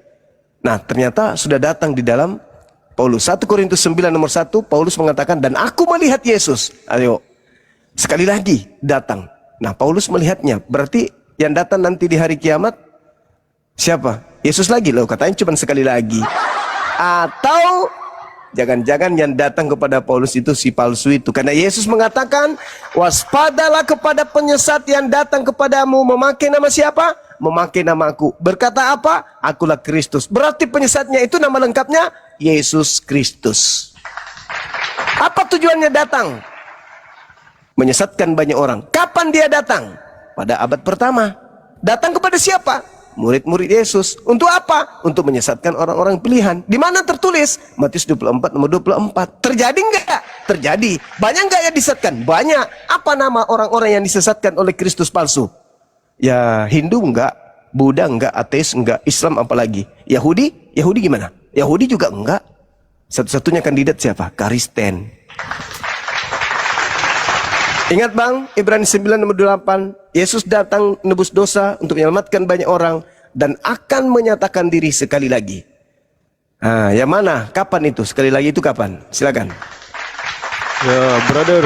Nah, ternyata sudah datang di dalam Paulus. 1 Korintus 9 nomor 1, Paulus mengatakan, dan aku melihat Yesus. Ayo, sekali lagi datang. Nah, Paulus melihatnya. Berarti yang datang nanti di hari kiamat siapa? Yesus lagi loh, katanya cuma sekali lagi. Atau jangan-jangan yang datang kepada Paulus itu si palsu itu. Karena Yesus mengatakan, waspadalah kepada penyesat yang datang kepadamu memakai nama siapa? Memakai namaku. Berkata apa? Akulah Kristus. Berarti penyesatnya itu nama lengkapnya Yesus Kristus. Apa tujuannya datang? Menyesatkan banyak orang. Kapan dia datang? Pada abad pertama. Datang kepada siapa? Murid-murid Yesus. Untuk apa? Untuk menyesatkan orang-orang pilihan. Di mana tertulis? Matius 24 nomor 24. Terjadi enggak? Terjadi. Banyak enggak yang disesatkan? Banyak. Apa nama orang-orang yang disesatkan oleh Kristus palsu? Ya, Hindu enggak, Buddha enggak, ateis enggak, Islam apalagi. Yahudi? Yahudi gimana? Yahudi juga enggak. Satu-satunya kandidat siapa? Kristen. Ingat bang, Ibrani 9 nomor 8, Yesus datang menebus dosa untuk menyelamatkan banyak orang dan akan menyatakan diri sekali lagi. Yang mana? Kapan itu? Sekali lagi itu kapan? Silakan. Ya, brother,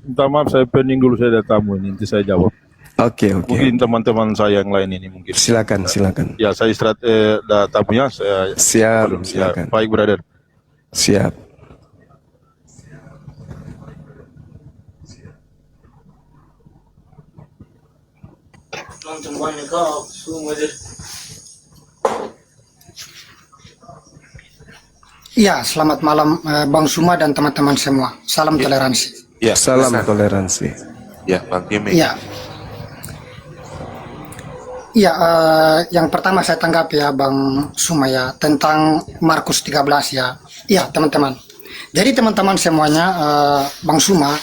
minta maaf saya pending dulu, saya ada tamu ini, nanti saya jawab. Oke. Mungkin teman-teman saya yang lain ini mungkin. Silakan. Ya, saya istirahat, ada tamunya, saya. Siap, silakan. Ya, baik, brother. Siap. Iya, selamat malam Bang Suma dan teman-teman semua. Salam toleransi. Ya, Salam silakan. toleransi. Ya, Bang Kimi. Iya. Iya, yang pertama saya tanggapi ya Bang Suma ya tentang Markus 13 ya. Iya, teman-teman. Jadi teman-teman semuanya, Bang Suma,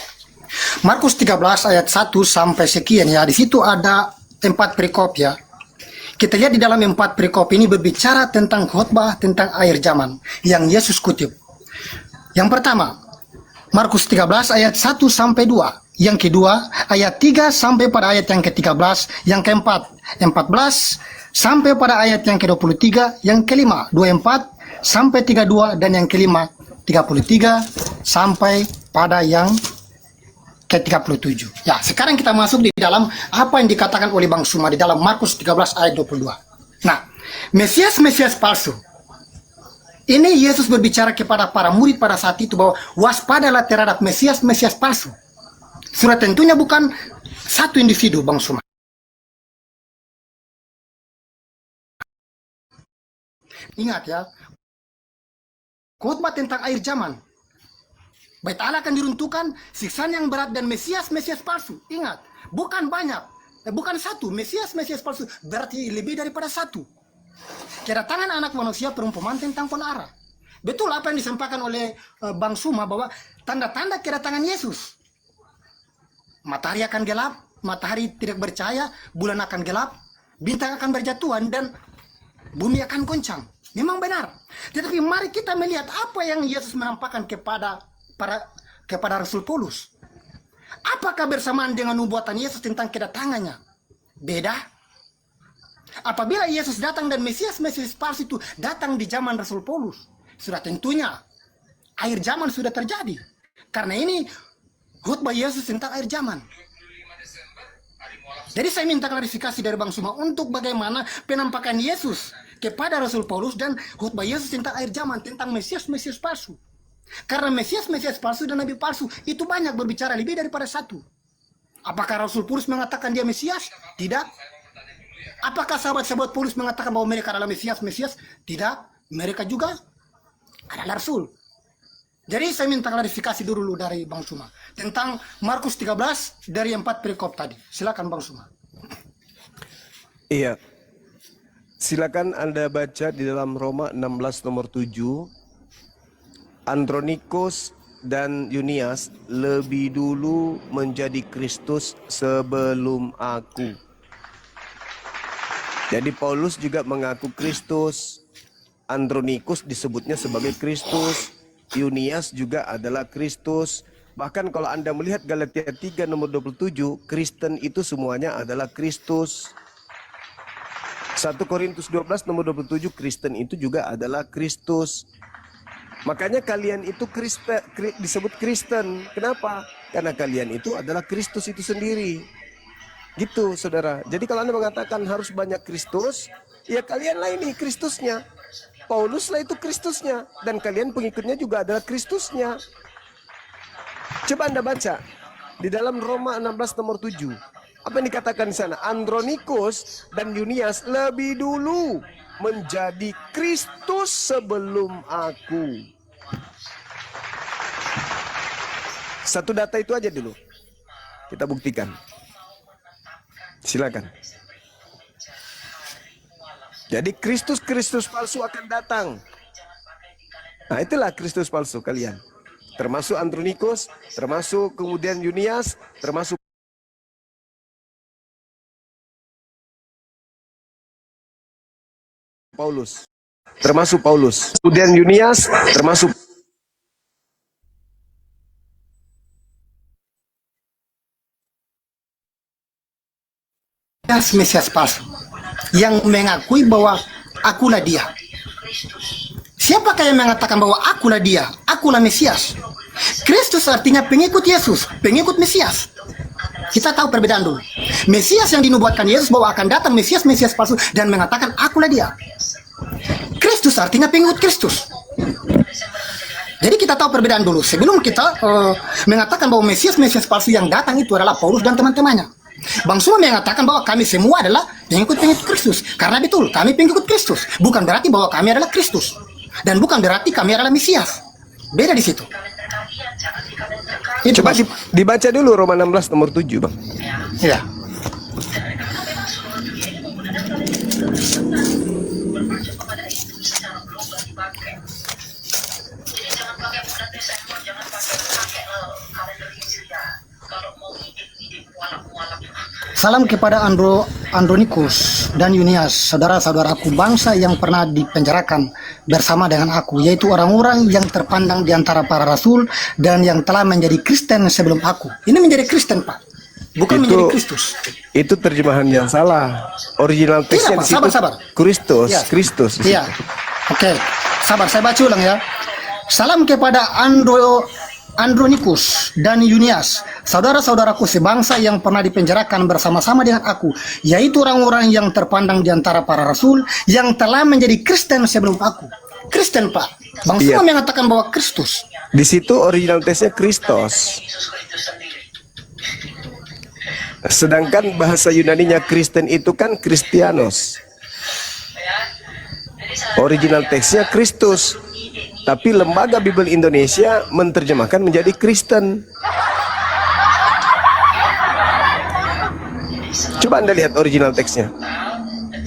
Markus 13 ayat 1 sampai sekian ya. Di situ ada 4 perikop ya. Kita lihat di dalam 4 perikop ini berbicara tentang khotbah tentang akhir zaman yang Yesus kutip. Yang pertama, Markus 13 ayat 1 sampai 2. Yang kedua, ayat 3 sampai pada ayat yang ke-13. Yang keempat, 14 sampai pada ayat yang ke-23. Yang kelima, 24 sampai 32. Dan yang kelima, 33 sampai pada yang ke-37. Ya, sekarang kita masuk di dalam apa yang dikatakan oleh Bang Suma di dalam Markus 13 ayat 22. Nah, Mesias palsu. Ini Yesus berbicara kepada para murid pada saat itu bahwa waspadalah terhadap Mesias palsu. Sudah tentunya bukan satu individu, Bang Suma. Ingat ya, khotbah tentang akhir zaman. Bait Allah akan diruntuhkan, siksaan yang berat dan Mesias palsu. Ingat, bukan banyak, bukan satu. Mesias palsu berarti lebih daripada satu. Kedatangan anak manusia perumpamaan tentang penara. Betul apa yang disampaikan oleh Bang Suma bahwa tanda-tanda kedatangan Yesus. Matahari akan gelap, matahari tidak bercahaya, bulan akan gelap, bintang akan berjatuhan dan bumi akan goncang. Memang benar. Tetapi mari kita melihat apa yang Yesus menampakkan kepada Rasul Paulus. Apakah bersamaan dengan nubuatan Yesus tentang kedatangannya? Beda. Apabila Yesus datang dan Mesias palsu itu datang di zaman Rasul Paulus, sudah tentunya akhir zaman sudah terjadi. Karena ini khotbah Yesus tentang akhir zaman. Jadi saya minta klarifikasi dari Bang Suma untuk bagaimana penampakan Yesus kepada Rasul Paulus dan khutbah Yesus tentang akhir zaman, tentang Mesias palsu. Karena Mesias palsu dan Nabi palsu itu banyak berbicara lebih daripada satu. Apakah Rasul Paulus mengatakan dia Mesias? Tidak. Apakah sahabat-sahabat Paulus mengatakan bahwa mereka adalah Mesias? Tidak. Mereka juga adalah Rasul. Jadi saya minta klarifikasi dulu dari Bang Suma tentang Markus 13 dari 4 perikop tadi. Silakan Bang Suma. Iya. Silakan Anda baca di dalam Roma 16 nomor 7. Andronikos dan Yunias lebih dulu menjadi Kristus sebelum aku. Jadi Paulus juga mengaku Kristus. Andronikos disebutnya sebagai Kristus. Yunias juga adalah Kristus. Bahkan kalau Anda melihat Galatia 3 nomor 27, Kristen itu semuanya adalah Kristus. 1 Korintus 12 nomor 27, Kristen itu juga adalah Kristus. Makanya kalian itu disebut Kristen. Kenapa? Karena kalian itu adalah Kristus itu sendiri. Gitu saudara. Jadi kalau Anda mengatakan harus banyak Kristus, ya kalianlah ini Kristusnya. Paulus lah itu Kristusnya, dan kalian pengikutnya juga adalah Kristusnya. Coba Anda baca di dalam Roma 16 nomor 7. Apa yang dikatakan di sana? Andronikos dan Yunias lebih dulu menjadi Kristus sebelum aku. Satu data itu aja dulu. Kita buktikan. Silakan. Jadi Kristus palsu akan datang. Nah itulah Kristus palsu kalian. Termasuk Andronikos, termasuk kemudian Yunias, termasuk Paulus. Termasuk Paulus. Kemudian Yunias, termasuk Mesias palsu yang mengakui bahwa akulah dia. Siapakah yang mengatakan bahwa akulah dia, akulah Mesias? Kristus artinya pengikut Yesus, pengikut Mesias. Kita tahu perbedaan dulu. Mesias yang dinubuatkan Yesus bahwa akan datang Mesias palsu dan mengatakan akulah dia. Kristus artinya pengikut Kristus. Jadi kita tahu perbedaan dulu. Sebelum kita mengatakan bahwa Mesias palsu yang datang itu adalah Paulus dan teman-temannya. Bang Suma mengatakan bahwa kami semua adalah pengikut Kristus. Karena betul, kami pengikut Kristus. Bukan berarti bahwa kami adalah Kristus. Dan bukan berarti kami adalah Mesias. Beda di situ. Coba dibaca dulu Roma 16 nomor 7, Bang. Iya. Salam kepada Andronikos dan Yunias, saudara-saudaraku bangsa yang pernah dipenjarakan bersama dengan aku, yaitu orang-orang yang terpandang di antara para rasul dan yang telah menjadi Kristen sebelum aku. Ini menjadi Kristen, Pak. Bukan menjadi Kristus. Itu terjemahan yang salah. Original teksnya di situ sabar. Kristus, Ya. Kristus. Iya. Oke. Sabar, saya baca ulang ya. Salam kepada Andronikos dan Yunias, saudara-saudaraku sebangsa yang pernah dipenjarakan bersama-sama dengan aku, yaitu orang-orang yang terpandang di antara para rasul yang telah menjadi Kristen sebelum aku. Kristen, Pak. Bang Suma mengatakan bahwa Kristus. Di situ original teksnya Kristos. Sedangkan bahasa Yunaninya Kristen itu kan Kristianos. Original teksnya Kristus. Tapi Lembaga Bible Indonesia menerjemahkan menjadi Kristen. Coba Anda lihat original teksnya.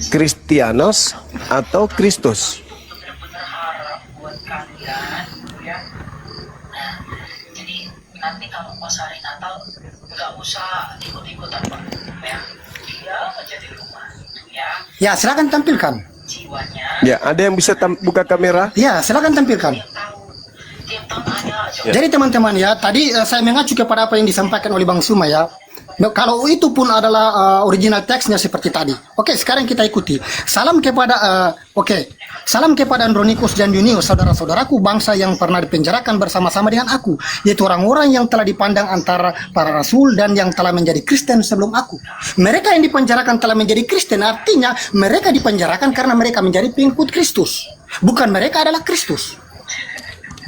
Kristianos atau Kristus. Jadi nanti kalau pas hari Natal nggak usah ikut-ikutan Pak. Ya, dia aja di rumah. Ya, silakan tampilkan. Ya, ada yang bisa buka kamera? Ya, silakan tampilkan. Jadi teman-teman ya, tadi saya mengacu kepada apa yang disampaikan oleh Bang Suma ya. Kalau itu pun adalah original teksnya seperti tadi. Oke, sekarang kita ikuti. Salam kepada salam kepada Andronikus dan Yunius, saudara-saudaraku bangsa yang pernah dipenjarakan bersama-sama dengan aku, yaitu orang-orang yang telah dipandang antara para rasul dan yang telah menjadi Kristen sebelum aku. Mereka yang dipenjarakan telah menjadi Kristen, artinya mereka dipenjarakan karena mereka menjadi pengikut Kristus. Bukan mereka adalah Kristus.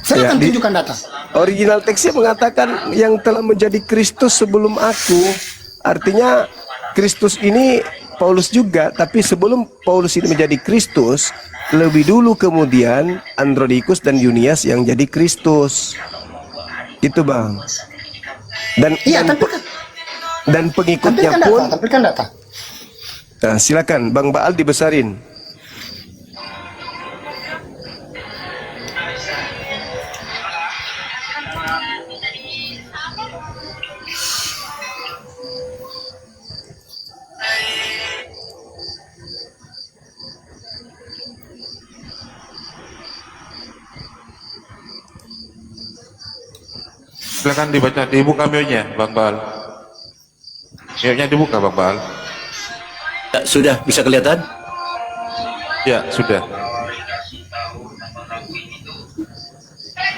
Saya akan tunjukkan data. Original teksnya mengatakan yang telah menjadi Kristus sebelum aku. Artinya Kristus ini Paulus juga, tapi sebelum Paulus ini menjadi Kristus, lebih dulu kemudian Andronicus dan Yunias yang jadi Kristus. Itu Bang. Dan Iya, dan pengikutnya pun. Tampilkan data. Nah, silakan Bang Baal dibesarin. Silakan dibuka mute-nya, Bang Bal. Mute-nya dibuka, Bang Bal. Ya, sudah bisa kelihatan? Ya, sudah.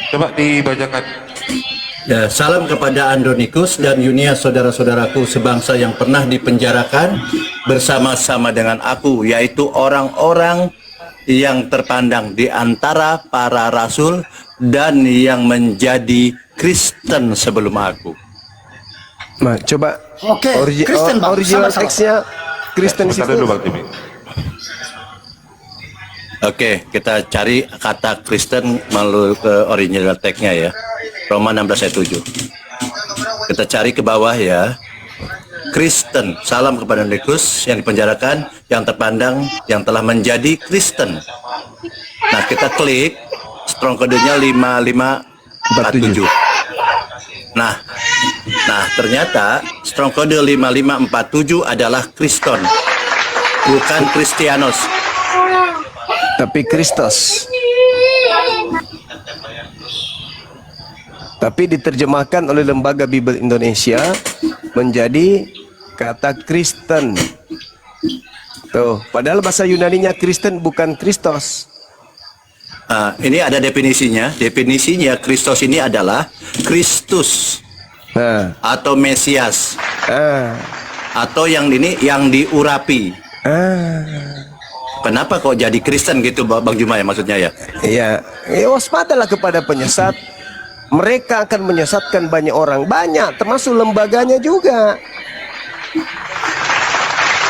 Coba dibacakan. Ya, salam kepada Andronikus dan Yunias, saudara-saudaraku sebangsa yang pernah dipenjarakan bersama-sama dengan aku, yaitu orang-orang yang terpandang di antara para rasul dan yang menjadi Kristen sebelum aku. Nah, coba Oke, Kristen, Bang. original Sabar. teksnya Kristen Sebentar situ. dulu, Bang Timi. Oke, kita cari kata Kristen melalui ke original teksnya ya. Roma 16 ayat 7. Kita cari ke bawah ya. Kristen, salam kepada Andronikus yang dipenjarakan, yang terpandang, yang telah menjadi Kristen. Nah, kita klik strong code-nya 5547. Nah, ternyata strong code 5547 adalah Kriston, bukan Kristianos. Tapi Kristus. Tapi diterjemahkan oleh Lembaga Bible Indonesia menjadi kata Kristen. Tuh, padahal bahasa Yunaninya Kristen bukan Kristos. Ini ada definisinya. Definisinya Kristos ini adalah Kristus atau Mesias atau yang diurapi. Kenapa kok jadi Kristen gitu, Bang Juma ya maksudnya ya? Iya, waspadalah kepada penyesat. Mereka akan menyesatkan banyak orang, banyak termasuk lembaganya juga.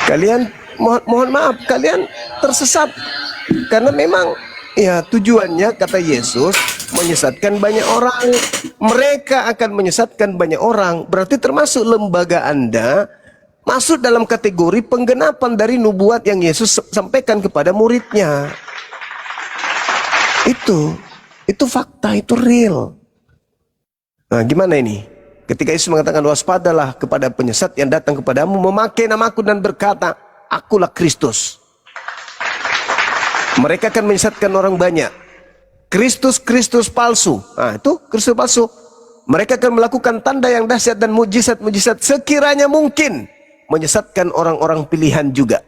Kalian mohon maaf, kalian tersesat karena memang ya tujuannya kata Yesus menyesatkan banyak orang. Mereka akan menyesatkan banyak orang, berarti termasuk lembaga Anda masuk dalam kategori penggenapan dari nubuat yang Yesus sampaikan kepada muridnya. Itu fakta, itu real. Nah, gimana ini? Ketika Yesus mengatakan waspadalah kepada penyesat yang datang kepadamu memakai namaku dan berkata, akulah Kristus. Mereka akan menyesatkan orang banyak. Kristus palsu. Nah, itu Kristus palsu. Mereka akan melakukan tanda yang dahsyat dan mujizat-mujizat sekiranya mungkin menyesatkan orang-orang pilihan juga.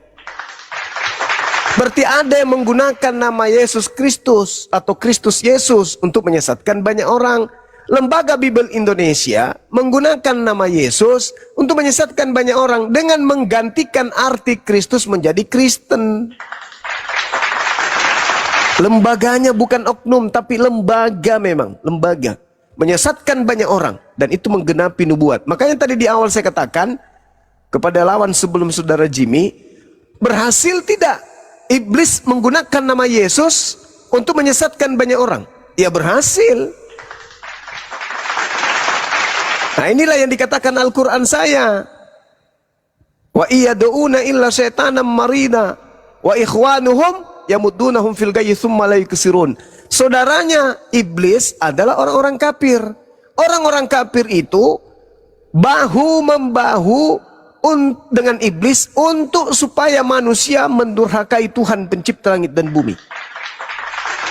Berarti ada yang menggunakan nama Yesus Kristus atau Kristus Yesus untuk menyesatkan banyak orang. Lembaga Bible Indonesia menggunakan nama Yesus untuk menyesatkan banyak orang dengan menggantikan arti Kristus menjadi Kristen. Lembaganya bukan oknum, tapi lembaga memang, lembaga. Menyesatkan banyak orang, dan itu menggenapi nubuat. Makanya tadi di awal saya katakan, kepada lawan sebelum saudara Jimmy, berhasil tidak iblis menggunakan nama Yesus untuk menyesatkan banyak orang? Ya berhasil. Nah inilah yang dikatakan Al-Quran saya. Wa iyad'una illa syaitanam marina wa ikhwanuhum yamuddunahum fil gayyi tsumma la yuksirun. Saudaranya iblis adalah orang-orang kafir. Orang-orang kafir itu bahu-membahu dengan iblis untuk supaya manusia mendurhakai Tuhan pencipta langit dan bumi.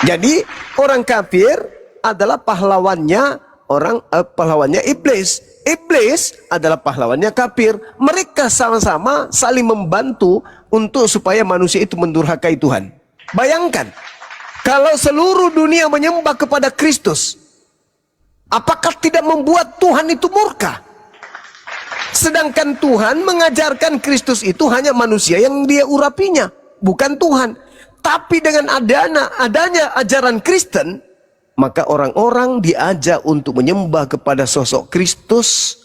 Jadi orang kafir adalah pahlawannya pahlawannya iblis. Iblis adalah pahlawannya kafir. Mereka sama-sama saling membantu untuk supaya manusia itu mendurhakai Tuhan. Bayangkan, kalau seluruh dunia menyembah kepada Kristus, apakah tidak membuat Tuhan itu murka? Sedangkan Tuhan mengajarkan Kristus itu hanya manusia yang dia urapinya, bukan Tuhan. Tapi dengan adanya ajaran Kristen, maka orang-orang diajak untuk menyembah kepada sosok Kristus.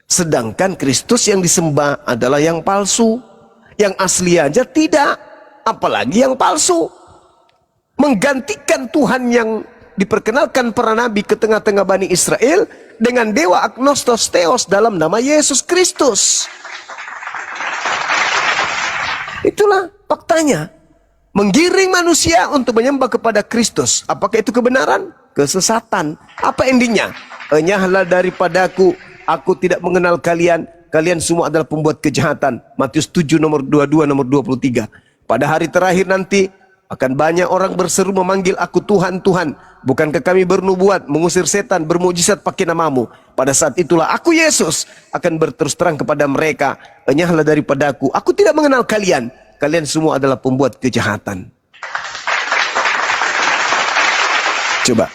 Sedangkan Kristus yang disembah adalah yang palsu. Yang asli aja tidak, apalagi yang palsu. Menggantikan Tuhan yang diperkenalkan para nabi ke tengah-tengah Bani Israel dengan dewa agnostos theos dalam nama Yesus Kristus. Itulah faktanya. Menggiring manusia untuk menyembah kepada Kristus. Apakah itu kebenaran? Kesesatan. Apa endingnya? Enyahlah daripadaku, aku tidak mengenal kalian. Kalian semua adalah pembuat kejahatan. Matius 7 nomor 22 nomor 23. Pada hari terakhir nanti akan banyak orang berseru memanggil aku Tuhan, Tuhan. Bukankah kami bernubuat, mengusir setan, bermujizat pakai namamu? Pada saat itulah aku Yesus akan berterus terang kepada mereka. Enyahlah daripadaku, aku tidak mengenal kalian. Kalian semua adalah pembuat kejahatan. Coba,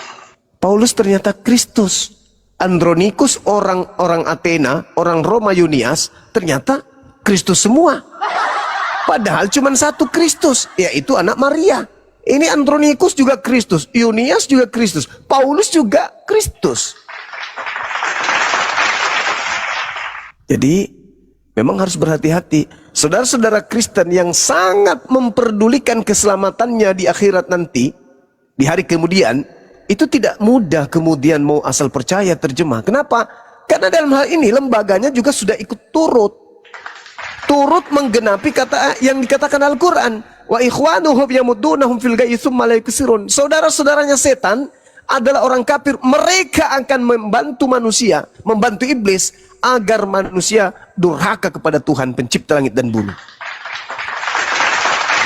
Paulus ternyata Kristus. Andronikus orang Athena, orang Roma Yunias, ternyata Kristus semua. Padahal cuma satu Kristus, yaitu anak Maria. Ini Andronikus juga Kristus, Yunias juga Kristus, Paulus juga Kristus. Jadi memang harus berhati-hati. Saudara-saudara Kristen yang sangat memperdulikan keselamatannya di akhirat nanti, di hari kemudian, itu tidak mudah kemudian mau asal percaya terjemah. Kenapa? Karena dalam hal ini lembaganya juga sudah ikut turut menggenapi kata yang dikatakan Al-Quran. Wa ikhwanuhum yamuddunahum fil ghayyi tsumma la yuksirun. Saudara-saudaranya setan adalah orang kafir. Mereka akan membantu manusia, membantu iblis agar manusia durhaka kepada Tuhan pencipta langit dan bumi.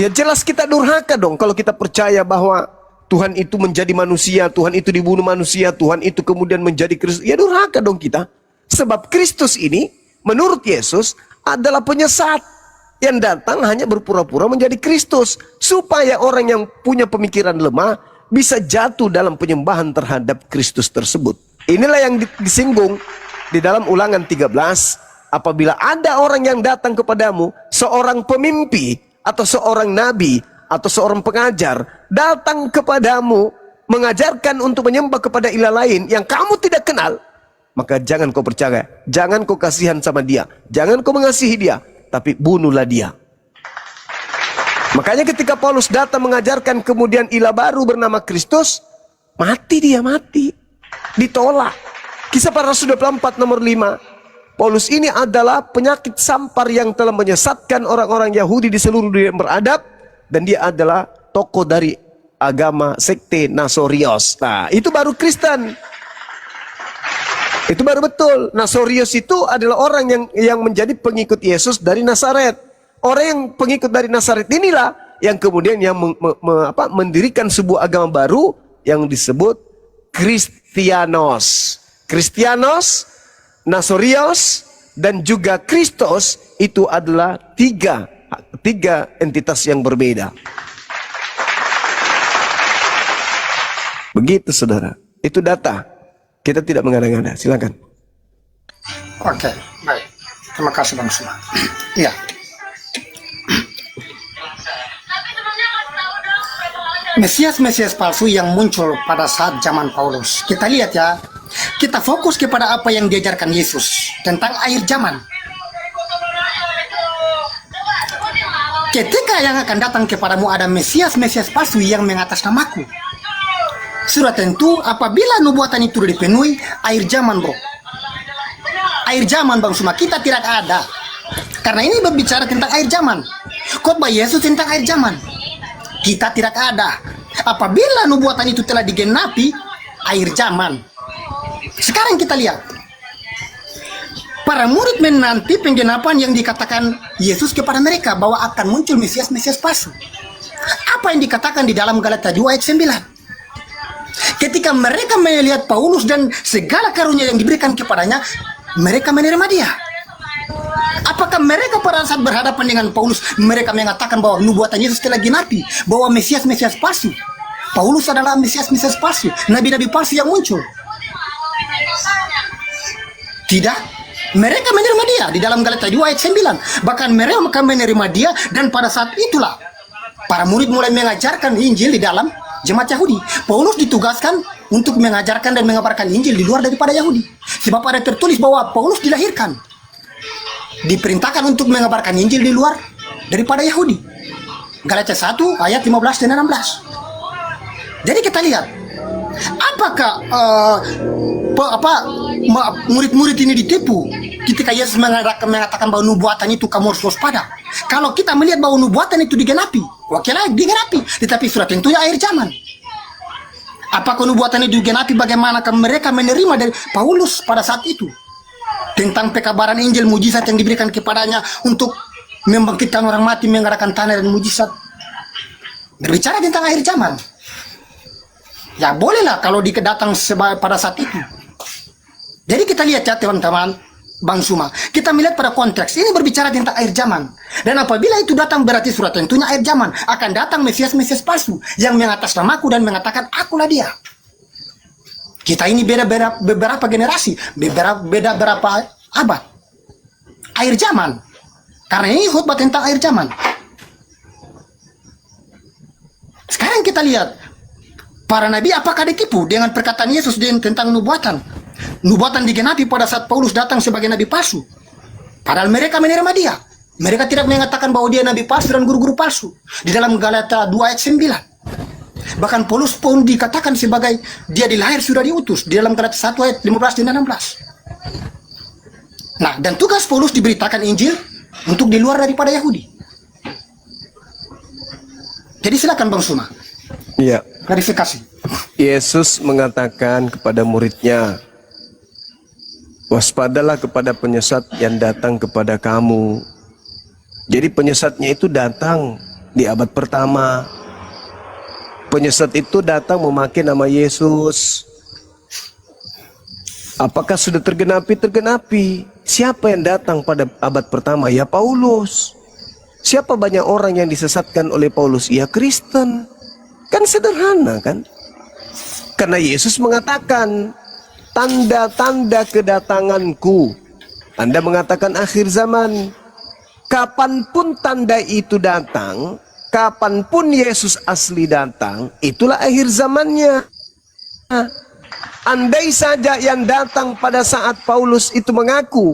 Ya jelas kita durhaka dong kalau kita percaya bahwa Tuhan itu menjadi manusia, Tuhan itu dibunuh manusia, Tuhan itu kemudian menjadi Kristus. Ya durhaka dong kita. Sebab Kristus ini menurut Yesus adalah penyesat yang datang hanya berpura-pura menjadi Kristus supaya orang yang punya pemikiran lemah bisa jatuh dalam penyembahan terhadap Kristus tersebut. Inilah yang disinggung di dalam Ulangan 13, apabila ada orang yang datang kepadamu, seorang pemimpi atau seorang nabi atau seorang pengajar datang kepadamu mengajarkan untuk menyembah kepada ilah lain yang kamu tidak kenal, maka jangan kau percaya, jangan kau kasihan sama dia, jangan kau mengasihi dia, tapi bunuhlah dia. Makanya ketika Paulus datang mengajarkan kemudian ilah baru bernama Kristus, mati dia, mati, ditolak. Kisah Para Rasul 24 nomor 5. Paulus ini adalah penyakit sampar yang telah menyesatkan orang-orang Yahudi di seluruh dunia yang beradab, dan dia adalah tokoh dari agama sekte Nasorios. Nah, itu baru Kristen. Itu baru betul. Nasorios itu adalah orang yang menjadi pengikut Yesus dari Nazaret. Orang yang pengikut dari Nazaret inilah yang kemudian yang mendirikan sebuah agama baru yang disebut Kristianos. Kristianos, Nasorios, dan juga Kristus itu adalah tiga entitas yang berbeda. Begitu saudara, itu data. Kita tidak mengada-ngada. Silakan. Oke, baik. Terima kasih Bang Suma. Iya. Mesias-mesias palsu yang muncul pada saat zaman Paulus. Kita lihat ya. Kita fokus kepada apa yang diajarkan Yesus tentang akhir zaman. Ketika yang akan datang kepadamu ada Mesias-Mesias palsu yang mengatasnamaku, sudah tentu apabila nubuatan itu dipenuhi, akhir zaman bro. Akhir zaman Bang Suma, kita tidak ada. Karena ini berbicara tentang akhir zaman. Khotbah Yesus tentang akhir zaman. Kita tidak ada. Apabila nubuatan itu telah digenapi, akhir zaman. Sekarang kita lihat. Para murid menanti penggenapan yang dikatakan Yesus kepada mereka bahwa akan muncul Mesias-Mesias palsu. Apa yang dikatakan di dalam Galatia 2 ayat 9? Ketika mereka melihat Paulus dan segala karunia yang diberikan kepadanya, mereka menerima dia. Apakah mereka pada saat berhadapan dengan Paulus, mereka mengatakan bahwa nubuatan Yesus telah genapi, bahwa Mesias palsu? Paulus adalah Mesias palsu, nabi-nabi palsu yang muncul. Tidak. Mereka menerima dia di dalam Galatia 2 ayat 9. Bahkan mereka menerima dia, dan pada saat itulah para murid mulai mengajarkan Injil di dalam jemaat Yahudi. Paulus ditugaskan untuk mengajarkan dan mengabarkan Injil di luar daripada Yahudi. Sebab ada tertulis bahwa Paulus dilahirkan, diperintahkan untuk mengabarkan Injil di luar daripada Yahudi. Galatia 1 ayat 15 dan 16. Jadi kita lihat, apakah murid-murid ini ditipu ketika Yesus mengatakan bahwa nubuatan itu kamu harus waspada. Kalau kita melihat bahwa nubuatan itu digenapi, wakilnya digenapi, tetapi sudah tentunya akhir zaman. Apakah nubuatan itu digenapi? Bagaimana mereka menerima dari Paulus pada saat itu tentang pekabaran Injil, mujizat yang diberikan kepadanya untuk membangkitkan orang mati, mengadakan tanda dan mujizat. Berbicara tentang akhir zaman, ya bolehlah kalau datang pada saat itu. Jadi kita lihat ya teman-teman, Bang Suma, kita melihat pada konteks ini berbicara tentang akhir zaman. Dan apabila itu datang berarti surat tentunya akhir zaman. Akan datang Mesias palsu yang mengatasnamaku dan mengatakan akulah dia. Kita ini beda beberapa generasi, beda berapa abad. Akhir zaman. Karena ini khutbah tentang akhir zaman. Sekarang kita lihat, para nabi apakah ditipu dengan perkataan Yesus tentang nubuatan? Nubuatan digenapi pada saat Paulus datang sebagai nabi palsu. Padahal mereka menerima dia. Mereka tidak mengatakan bahwa dia nabi palsu dan guru-guru palsu. Di dalam Galatia 2 ayat 9. Bahkan Paulus pun dikatakan sebagai dia dilahir sudah diutus. Di dalam Galatia 1 ayat 15 dan 16. Nah, dan tugas Paulus diberitakan Injil untuk di luar daripada Yahudi. Jadi silakan Bang Suma. Iya. Klarifikasi. Yesus mengatakan kepada muridnya, waspadalah kepada penyesat yang datang kepada kamu. Jadi penyesatnya itu datang di abad pertama. Penyesat itu datang memakai nama Yesus. Apakah sudah tergenapi? Tergenapi. Siapa yang datang pada abad pertama? Ya Paulus. Siapa banyak orang yang disesatkan oleh Paulus? Ya Kristen. Kan sederhana kan? Karena Yesus mengatakan, tanda-tanda kedatanganku. Anda mengatakan akhir zaman. Kapanpun tanda itu datang, kapanpun Yesus asli datang, itulah akhir zamannya. Andai saja yang datang pada saat Paulus itu mengaku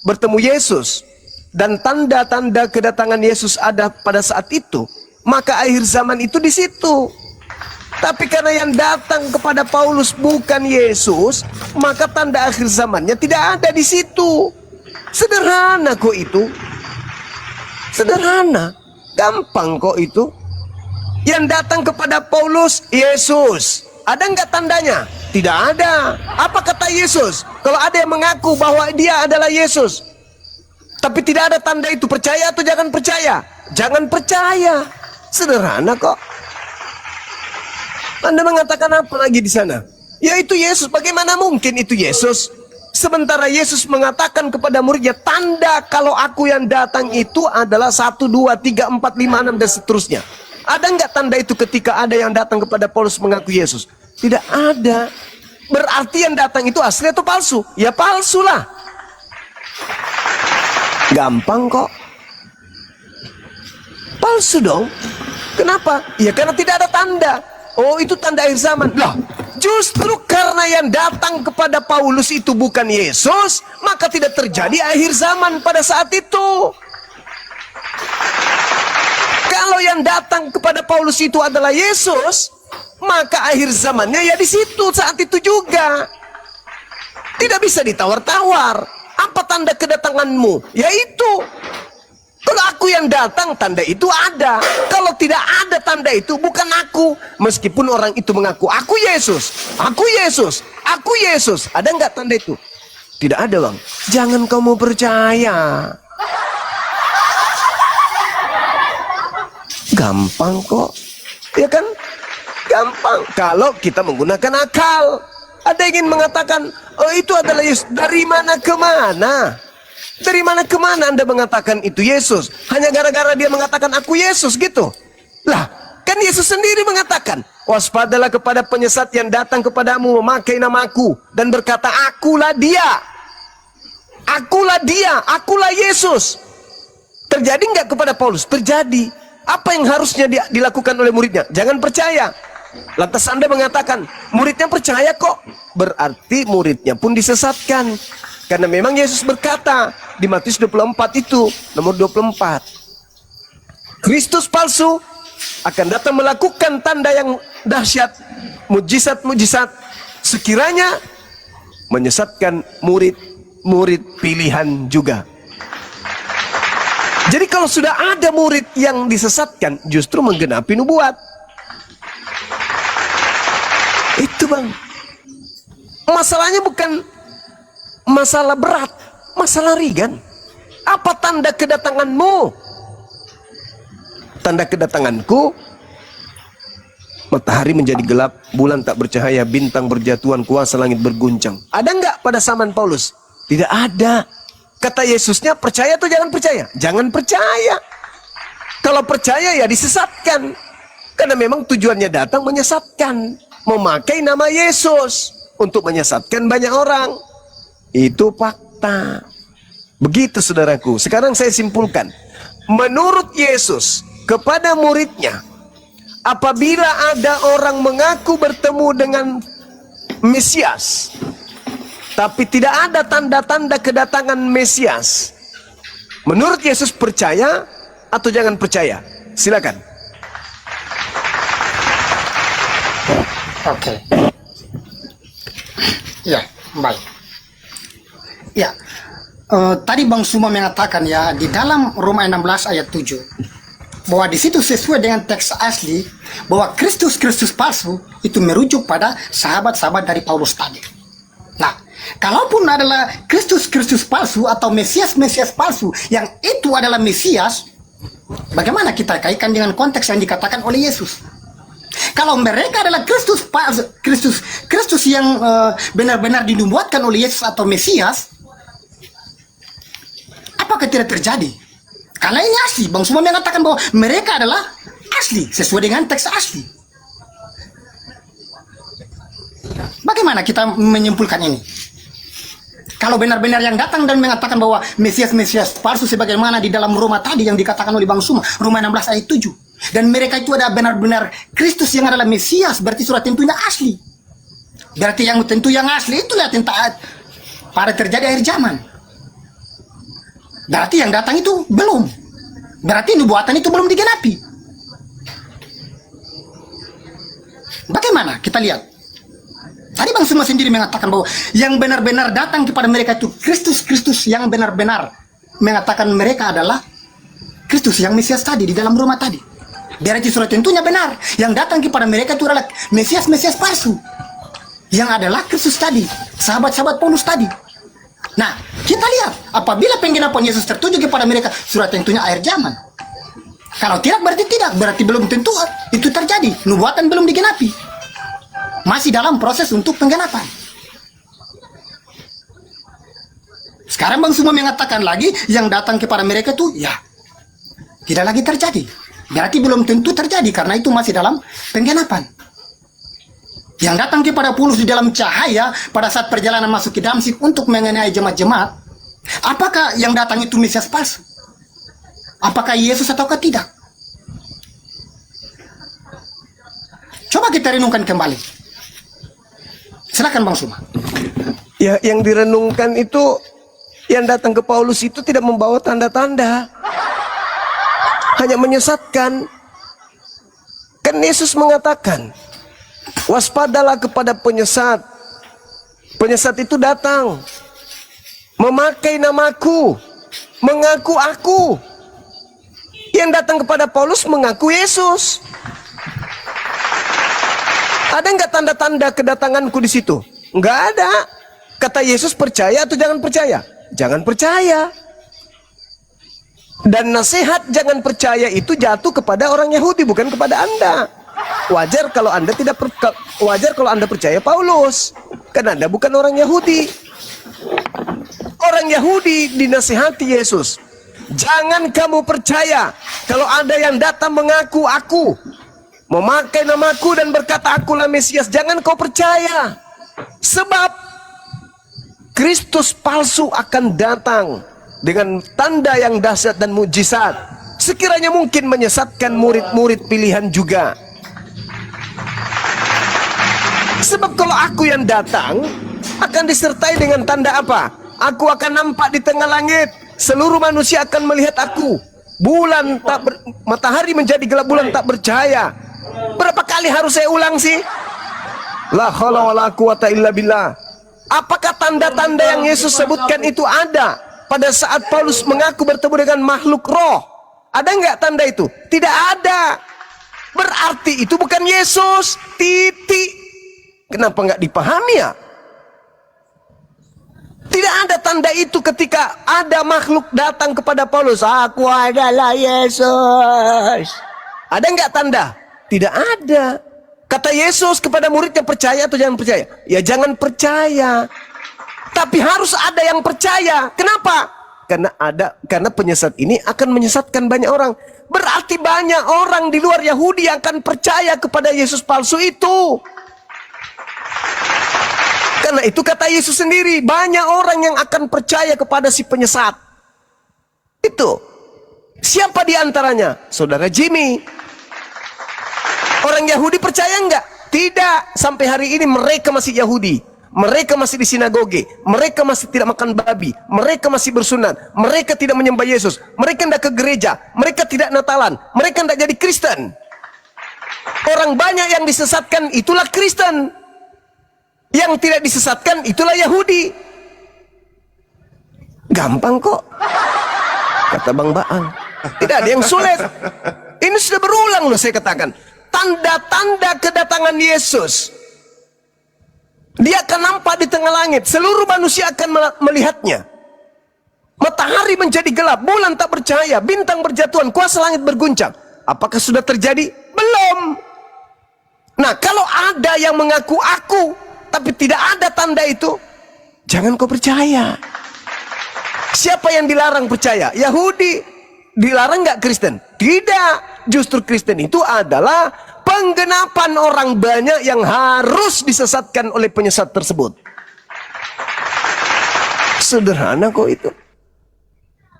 bertemu Yesus, dan tanda-tanda kedatangan Yesus ada pada saat itu, maka akhir zaman itu di situ. Tapi karena yang datang kepada Paulus bukan Yesus, maka tanda akhir zamannya tidak ada di situ. Sederhana kok itu. Sederhana, gampang kok itu. Yang datang kepada Paulus Yesus. Ada nggak tandanya? Tidak ada. Apa kata Yesus? Kalau ada yang mengaku bahwa dia adalah Yesus, tapi tidak ada tanda itu, percaya atau jangan percaya? Jangan percaya. Sederhana kok. Anda mengatakan apa lagi di sana? Ya itu Yesus. Bagaimana mungkin itu Yesus? Sementara Yesus mengatakan kepada muridnya, tanda kalau aku yang datang itu adalah 1, 2, 3, 4, 5, 6 dan seterusnya. Ada nggak tanda itu ketika ada yang datang kepada Paulus mengaku Yesus? Tidak ada. Berarti yang datang itu asli atau palsu? Ya palsu lah. Gampang kok. Palsu dong. Kenapa? Ya karena tidak ada tanda. Oh itu tanda akhir zaman. Lah, justru karena yang datang kepada Paulus itu bukan Yesus, maka tidak terjadi akhir zaman pada saat itu. Kalau yang datang kepada Paulus itu adalah Yesus, maka akhir zamannya ya di situ saat itu juga. Tidak bisa ditawar-tawar. Apa tanda kedatanganmu? Ya itu. Kalau aku yang datang, tanda itu ada. Kalau tidak ada tanda itu, bukan aku. Meskipun orang itu mengaku, aku Yesus, aku Yesus, aku Yesus. Ada nggak tanda itu? Tidak ada bang. Jangan kamu percaya. Gampang kok. Ya kan? Gampang. Kalau kita menggunakan akal. Ada yang ingin mengatakan, oh itu adalah Yesus. Dari mana ke mana? Dari mana ke mana Anda mengatakan itu Yesus? Hanya gara-gara dia mengatakan aku Yesus gitu. Lah, kan Yesus sendiri mengatakan, waspadalah kepada penyesat yang datang kepadamu memakai namaku dan berkata, akulah dia. Akulah dia, akulah Yesus. Terjadi nggak kepada Paulus? Terjadi. Apa yang harusnya dilakukan oleh muridnya? Jangan percaya. Lantas Anda mengatakan, muridnya percaya kok. Berarti muridnya pun disesatkan. Karena memang Yesus berkata di Matius 24 itu, nomor 24. Kristus palsu akan datang melakukan tanda yang dahsyat, mujizat-mujizat, sekiranya menyesatkan murid-murid pilihan juga. Jadi kalau sudah ada murid yang disesatkan, justru menggenapi nubuat. Itu bang. Masalahnya bukan masalah berat, masalah ringan. Apa tanda kedatanganmu? Tanda kedatanganku, matahari menjadi gelap, bulan tak bercahaya, bintang berjatuhan, kuasa langit berguncang. Ada nggak pada zaman Paulus? Tidak ada. Kata Yesusnya, percaya atau jangan percaya? Jangan percaya. Kalau percaya ya disesatkan. Karena memang tujuannya datang menyesatkan. Memakai nama Yesus untuk menyesatkan banyak orang. Itu fakta. Begitu saudaraku. Sekarang saya simpulkan. Menurut Yesus kepada muridnya, apabila ada orang mengaku bertemu dengan Mesias, tapi tidak ada tanda-tanda kedatangan Mesias, menurut Yesus percaya atau jangan percaya? Silakan. Oke. Ya, baik. Ya, tadi Bang Suma mengatakan ya di dalam Roma 16 ayat 7 bahwa di situ sesuai dengan teks asli bahwa Kristus palsu itu merujuk pada sahabat-sahabat dari Paulus tadi. Nah, kalaupun adalah Kristus palsu atau Mesias palsu yang itu adalah Mesias, bagaimana kita kaitkan dengan konteks yang dikatakan oleh Yesus? Kalau mereka adalah Kristus yang benar-benar dinubuatkan oleh Yesus atau Mesias, apakah tidak terjadi? Karena ini asli. Bang Suma mengatakan bahwa mereka adalah asli sesuai dengan teks asli. Bagaimana kita menyimpulkan ini? Kalau benar-benar yang datang dan mengatakan bahwa Mesias palsu sebagaimana di dalam Roma tadi yang dikatakan oleh Bang Suma, Roma 16 ayat 7. Dan mereka itu ada benar-benar Kristus yang adalah Mesias, berarti surat tentunya asli. Berarti yang tentu yang asli itulah tentang pada terjadi akhir zaman. Berarti yang datang itu belum. Berarti nubuatan itu belum digenapi. Bagaimana? Kita lihat. Tadi Bang Suma sendiri mengatakan bahwa yang benar-benar datang kepada mereka itu Kristus yang benar-benar mengatakan mereka adalah Kristus yang Mesias tadi di dalam Roma tadi. Berarti surat tentunya benar. Yang datang kepada mereka itu adalah Mesias palsu. Yang adalah Kristus tadi, sahabat-sahabat Paulus tadi. Nah, kita lihat apabila penggenapan Yesus tertuju kepada mereka, surat tentunya akhir zaman. Kalau tidak berarti tidak, berarti belum tentu itu terjadi. Nubuatan belum digenapi. Masih dalam proses untuk penggenapan. Sekarang Bang Suma mengatakan lagi yang datang kepada mereka itu ya tidak lagi terjadi. Berarti belum tentu terjadi karena itu masih dalam penggenapan. Yang datang kepada Paulus di dalam cahaya pada saat perjalanan masuk ke Damsyik untuk mengenai jemaat-jemaat, apakah yang datang itu Mesias palsu? Apakah Yesus ataukah tidak? Coba kita renungkan kembali. Silakan Bang Suma. Ya, yang direnungkan itu yang datang ke Paulus itu tidak membawa tanda-tanda, hanya menyesatkan. Kan Yesus mengatakan, waspadalah kepada penyesat. Penyesat itu datang memakai namaku, mengaku aku. Yang datang kepada Paulus mengaku Yesus. Ada nggak tanda-tanda kedatanganku di situ? Nggak ada. Kata Yesus, percaya atau jangan percaya? Jangan percaya. Dan nasihat jangan percaya itu jatuh kepada orang Yahudi, bukan kepada Anda. Wajar kalau Anda percaya Paulus. Karena Anda bukan orang Yahudi. Orang Yahudi dinasihati Yesus. Jangan kamu percaya kalau ada yang datang mengaku aku, memakai namaku dan berkata akulah Mesias. Jangan kau percaya. Sebab Kristus palsu akan datang dengan tanda yang dahsyat dan mujizat. Sekiranya mungkin menyesatkan murid-murid pilihan juga. Sebab kalau aku yang datang akan disertai dengan tanda apa? Aku akan nampak di tengah langit. Seluruh manusia akan melihat aku. Matahari menjadi gelap, bulan tak bercahaya. Berapa kali harus saya ulang sih? La haula wala quwata illa billah. Apakah tanda-tanda yang Yesus sebutkan itu ada pada saat Paulus mengaku bertemu dengan makhluk roh? Ada nggak tanda itu? Tidak ada. Berarti itu bukan Yesus. Titik. Kenapa nggak dipahami ya? Tidak ada tanda itu ketika ada makhluk datang kepada Paulus. Aku adalah Yesus. Ada nggak tanda? Tidak ada. Kata Yesus kepada muridnya, percaya atau jangan percaya? Ya jangan percaya. Tapi harus ada yang percaya. Kenapa? Karena penyesat ini akan menyesatkan banyak orang. Berarti banyak orang di luar Yahudi yang akan percaya kepada Yesus palsu itu. Karena itu kata Yesus sendiri, banyak orang yang akan percaya kepada si penyesat. Itu. Siapa di antaranya? Saudara Jimmy. Orang Yahudi percaya enggak? Tidak. Sampai hari ini mereka masih Yahudi. Mereka masih di sinagoge. Mereka masih tidak makan babi. Mereka masih bersunat. Mereka tidak menyembah Yesus. Mereka tidak ke gereja. Mereka tidak Natalan. Mereka tidak jadi Kristen. Orang banyak yang disesatkan itulah Kristen. Yang tidak disesatkan itulah Yahudi. Gampang kok. Kata Bang Baang. Tidak ada yang sulit. Ini sudah berulang loh saya katakan. Tanda-tanda kedatangan Yesus. Dia akan nampak di tengah langit. Seluruh manusia akan melihatnya. Matahari menjadi gelap. Bulan tak bercahaya. Bintang berjatuhan. Kuasa langit berguncang. Apakah sudah terjadi? Belum. Nah kalau ada yang mengaku aku, tapi tidak ada tanda itu, jangan kau percaya. Siapa yang dilarang percaya? Yahudi. Dilarang nggak Kristen? Tidak. Justru Kristen itu adalah penggenapan orang banyak yang harus disesatkan oleh penyesat tersebut. Sederhana kok itu.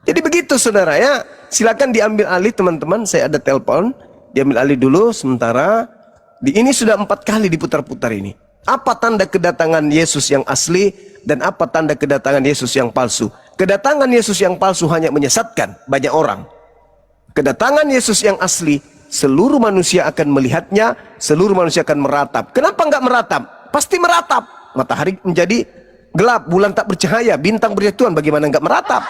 Jadi begitu saudara ya. Silakan diambil alih teman-teman. Saya ada telepon. Diambil alih dulu sementara. Ini sudah 4 kali diputar-putar ini. Apa tanda kedatangan Yesus yang asli dan apa tanda kedatangan Yesus yang palsu? Kedatangan Yesus yang palsu hanya menyesatkan banyak orang. Kedatangan Yesus yang asli, seluruh manusia akan melihatnya, seluruh manusia akan meratap. Kenapa enggak meratap? Pasti meratap. Matahari menjadi gelap, bulan tak bercahaya, bintang berjatuhan, bagaimana enggak meratap?